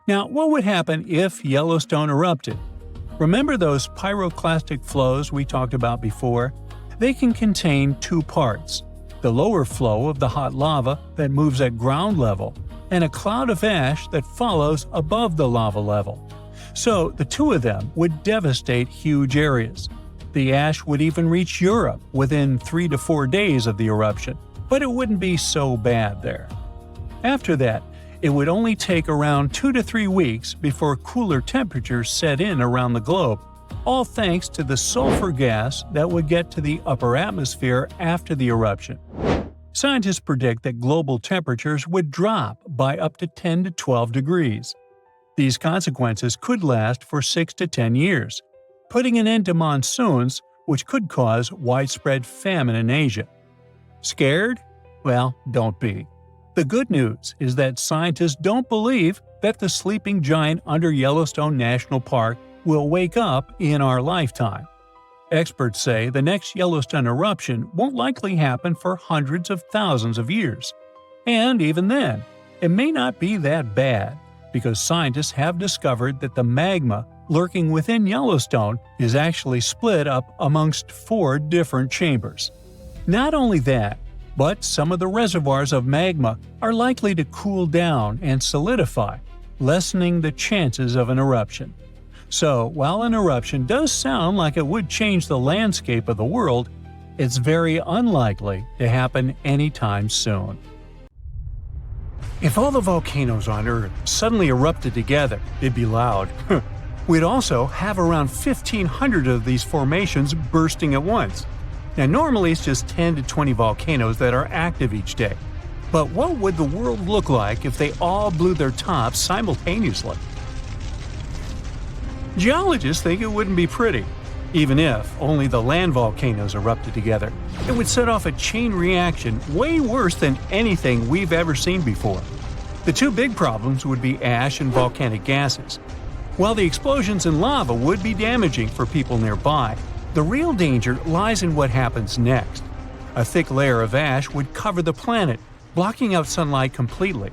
Now, what would happen if Yellowstone erupted? Remember those pyroclastic flows we talked about before? They can contain two parts: the lower flow of the hot lava that moves at ground level, and a cloud of ash that follows above the lava level. So the two of them would devastate huge areas. The ash would even reach Europe within 3 to 4 days of the eruption, but it wouldn't be so bad there. After that, it would only take around 2 to 3 weeks before cooler temperatures set in around the globe, all thanks to the sulfur gas that would get to the upper atmosphere after the eruption. Scientists predict that global temperatures would drop by up to 10 to 12 degrees. These consequences could last for 6 to 10 years, putting an end to monsoons, which could cause widespread famine in Asia. Scared? Well, don't be. The good news is that scientists don't believe that the sleeping giant under Yellowstone National Park will wake up in our lifetime. Experts say the next Yellowstone eruption won't likely happen for hundreds of thousands of years. And even then, it may not be that bad, because scientists have discovered that the magma lurking within Yellowstone is actually split up amongst 4 different chambers. Not only that, but some of the reservoirs of magma are likely to cool down and solidify, lessening the chances of an eruption. So, while an eruption does sound like it would change the landscape of the world, it's very unlikely to happen anytime soon. If all the volcanoes on Earth suddenly erupted together, it'd be loud. We'd also have around 1,500 of these formations bursting at once. Now, normally it's just 10 to 20 volcanoes that are active each day. But what would the world look like if they all blew their tops simultaneously? Geologists think it wouldn't be pretty. Even if only the land volcanoes erupted together, it would set off a chain reaction way worse than anything we've ever seen before. The two big problems would be ash and volcanic gases. While the explosions in lava would be damaging for people nearby, the real danger lies in what happens next. A thick layer of ash would cover the planet, blocking out sunlight completely.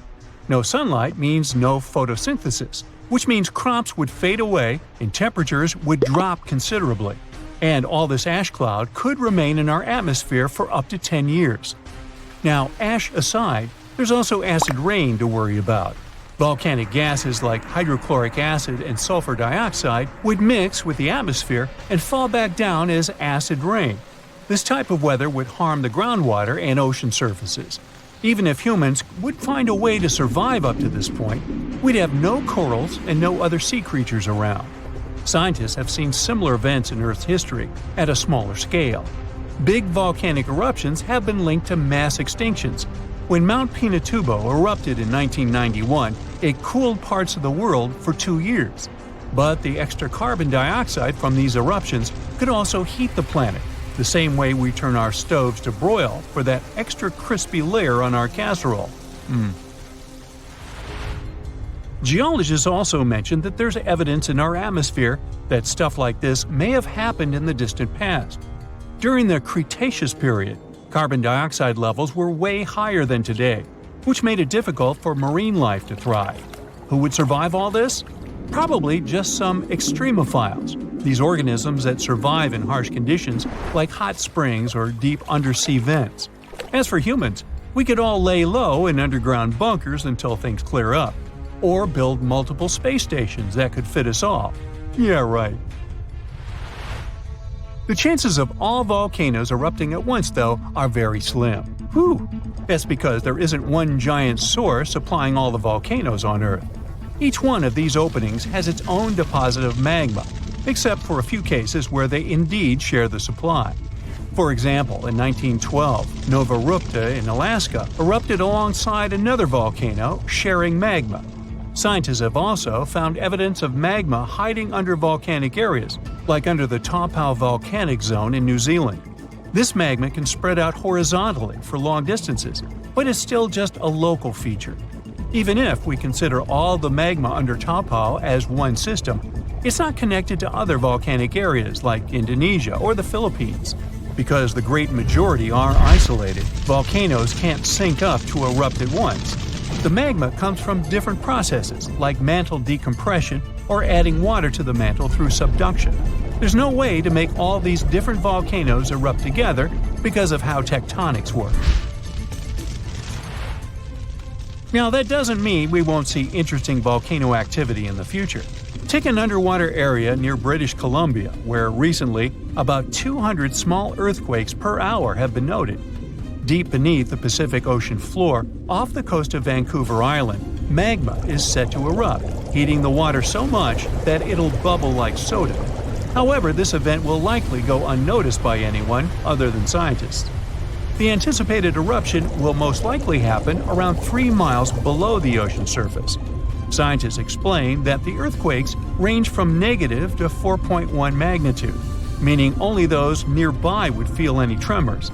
No sunlight means no photosynthesis, which means crops would fade away and temperatures would drop considerably. And all this ash cloud could remain in our atmosphere for up to 10 years. Now, ash aside, there's also acid rain to worry about. Volcanic gases like hydrochloric acid and sulfur dioxide would mix with the atmosphere and fall back down as acid rain. This type of weather would harm the groundwater and ocean surfaces. Even if humans would find a way to survive up to this point, we'd have no corals and no other sea creatures around. Scientists have seen similar events in Earth's history at a smaller scale. Big volcanic eruptions have been linked to mass extinctions. When Mount Pinatubo erupted in 1991, it cooled parts of the world for 2 years. But the extra carbon dioxide from these eruptions could also heat the planet, the same way we turn our stoves to broil for that extra crispy layer on our casserole. Geologists also mentioned that there's evidence in our atmosphere that stuff like this may have happened in the distant past. During the Cretaceous period, carbon dioxide levels were way higher than today, which made it difficult for marine life to thrive. Who would survive all this? Probably just some extremophiles, these organisms that survive in harsh conditions like hot springs or deep undersea vents. As for humans, we could all lay low in underground bunkers until things clear up, or build multiple space stations that could fit us all. Yeah, right. The chances of all volcanoes erupting at once, though, are very slim. Whew! That's because there isn't one giant source supplying all the volcanoes on Earth. Each one of these openings has its own deposit of magma, except for a few cases where they indeed share the supply. For example, in 1912, Nova Rupta in Alaska erupted alongside another volcano sharing magma. Scientists have also found evidence of magma hiding under volcanic areas, like under the Taupo volcanic zone in New Zealand. This magma can spread out horizontally for long distances, but it's still just a local feature. Even if we consider all the magma under Taupo as one system, it's not connected to other volcanic areas like Indonesia or the Philippines. Because the great majority are isolated, volcanoes can't sync up to erupt at once. The magma comes from different processes like mantle decompression or adding water to the mantle through subduction. There's no way to make all these different volcanoes erupt together because of how tectonics work. Now, that doesn't mean we won't see interesting volcano activity in the future. Take an underwater area near British Columbia, where recently about 200 small earthquakes per hour have been noted. Deep beneath the Pacific Ocean floor, off the coast of Vancouver Island, magma is set to erupt, heating the water so much that it'll bubble like soda. However, this event will likely go unnoticed by anyone other than scientists. The anticipated eruption will most likely happen around 3 miles below the ocean surface. Scientists explain that the earthquakes range from negative to 4.1 magnitude, meaning only those nearby would feel any tremors.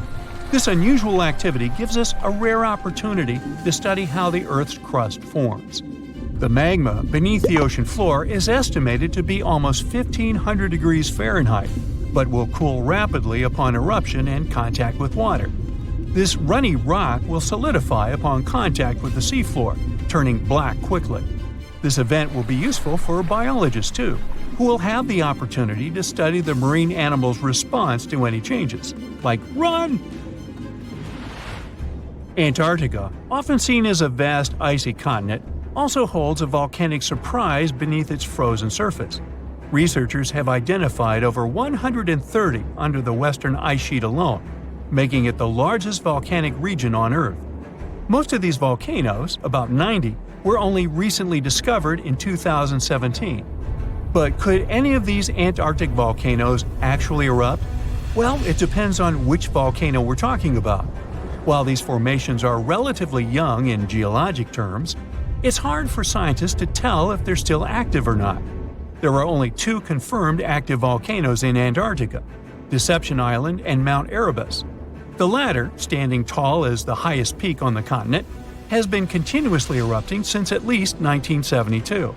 This unusual activity gives us a rare opportunity to study how the Earth's crust forms. The magma beneath the ocean floor is estimated to be almost 1,500 degrees Fahrenheit, but will cool rapidly upon eruption and contact with water. This runny rock will solidify upon contact with the seafloor, turning black quickly. This event will be useful for biologists too, who will have the opportunity to study the marine animal's response to any changes, like run! Antarctica, often seen as a vast icy continent, also holds a volcanic surprise beneath its frozen surface. Researchers have identified over 130 under the western ice sheet alone, making it the largest volcanic region on Earth. Most of these volcanoes, about 90, were only recently discovered in 2017. But could any of these Antarctic volcanoes actually erupt? Well, it depends on which volcano we're talking about. While these formations are relatively young in geologic terms, it's hard for scientists to tell if they're still active or not. There are only 2 confirmed active volcanoes in Antarctica, Deception Island and Mount Erebus. The latter, standing tall as the highest peak on the continent, has been continuously erupting since at least 1972.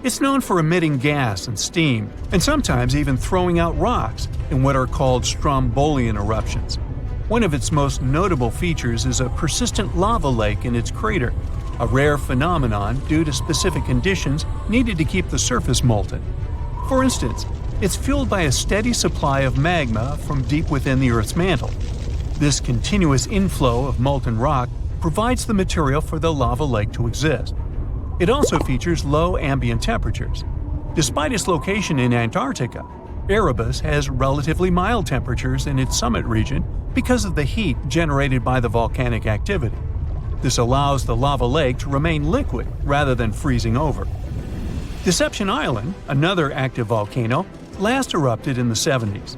It's known for emitting gas and steam, and sometimes even throwing out rocks in what are called strombolian eruptions. One of its most notable features is a persistent lava lake in its crater, a rare phenomenon due to specific conditions needed to keep the surface molten. For instance, it's fueled by a steady supply of magma from deep within the Earth's mantle. This continuous inflow of molten rock provides the material for the lava lake to exist. It also features low ambient temperatures. Despite its location in Antarctica, Erebus has relatively mild temperatures in its summit region because of the heat generated by the volcanic activity. This allows the lava lake to remain liquid rather than freezing over. Deception Island, another active volcano, last erupted in the 70s.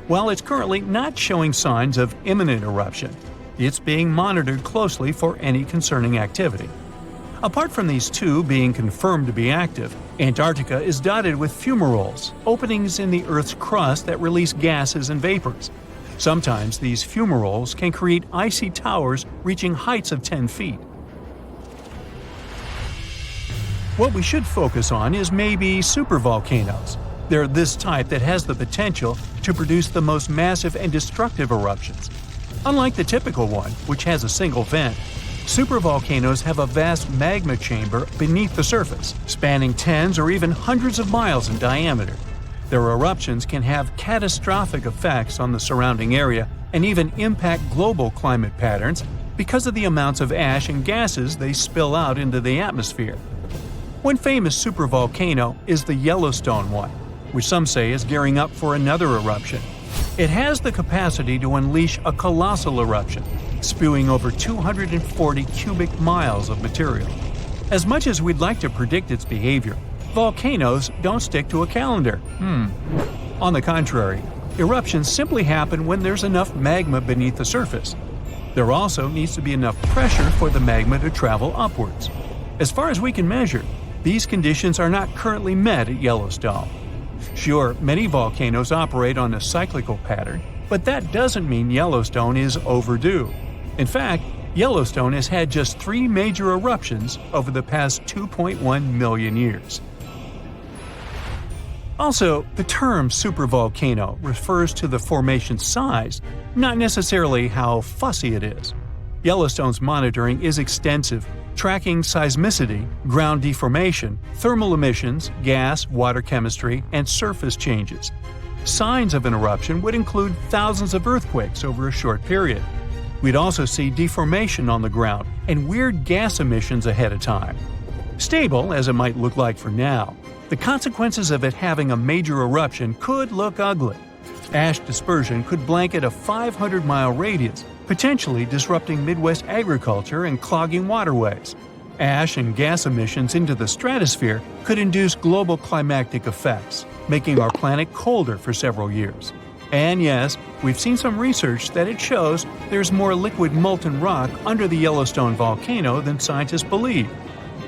While it's currently not showing signs of imminent eruption, it's being monitored closely for any concerning activity. Apart from these 2 being confirmed to be active, Antarctica is dotted with fumaroles, openings in the Earth's crust that release gases and vapors. Sometimes these fumaroles can create icy towers reaching heights of 10 feet. What we should focus on is maybe supervolcanoes. They're this type that has the potential to produce the most massive and destructive eruptions. Unlike the typical one, which has a single vent, supervolcanoes have a vast magma chamber beneath the surface, spanning tens or even hundreds of miles in diameter. Their eruptions can have catastrophic effects on the surrounding area and even impact global climate patterns because of the amounts of ash and gases they spill out into the atmosphere. One famous supervolcano is the Yellowstone one, which some say is gearing up for another eruption. It has the capacity to unleash a colossal eruption, spewing over 240 cubic miles of material. As much as we'd like to predict its behavior, volcanoes don't stick to a calendar. On the contrary, eruptions simply happen when there's enough magma beneath the surface. There also needs to be enough pressure for the magma to travel upwards. As far as we can measure, these conditions are not currently met at Yellowstone. Sure, many volcanoes operate on a cyclical pattern, but that doesn't mean Yellowstone is overdue. In fact, Yellowstone has had just 3 major eruptions over the past 2.1 million years. Also, the term supervolcano refers to the formation's size, not necessarily how fussy it is. Yellowstone's monitoring is extensive, tracking seismicity, ground deformation, thermal emissions, gas, water chemistry, and surface changes. Signs of an eruption would include thousands of earthquakes over a short period. We'd also see deformation on the ground and weird gas emissions ahead of time. Stable, as it might look like for now, the consequences of it having a major eruption could look ugly. Ash dispersion could blanket a 500-mile radius, potentially disrupting Midwest agriculture and clogging waterways. Ash and gas emissions into the stratosphere could induce global climatic effects, making our planet colder for several years. And yes, we've seen some research that it shows there's more liquid molten rock under the Yellowstone volcano than scientists believe.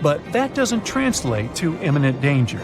But that doesn't translate to imminent danger.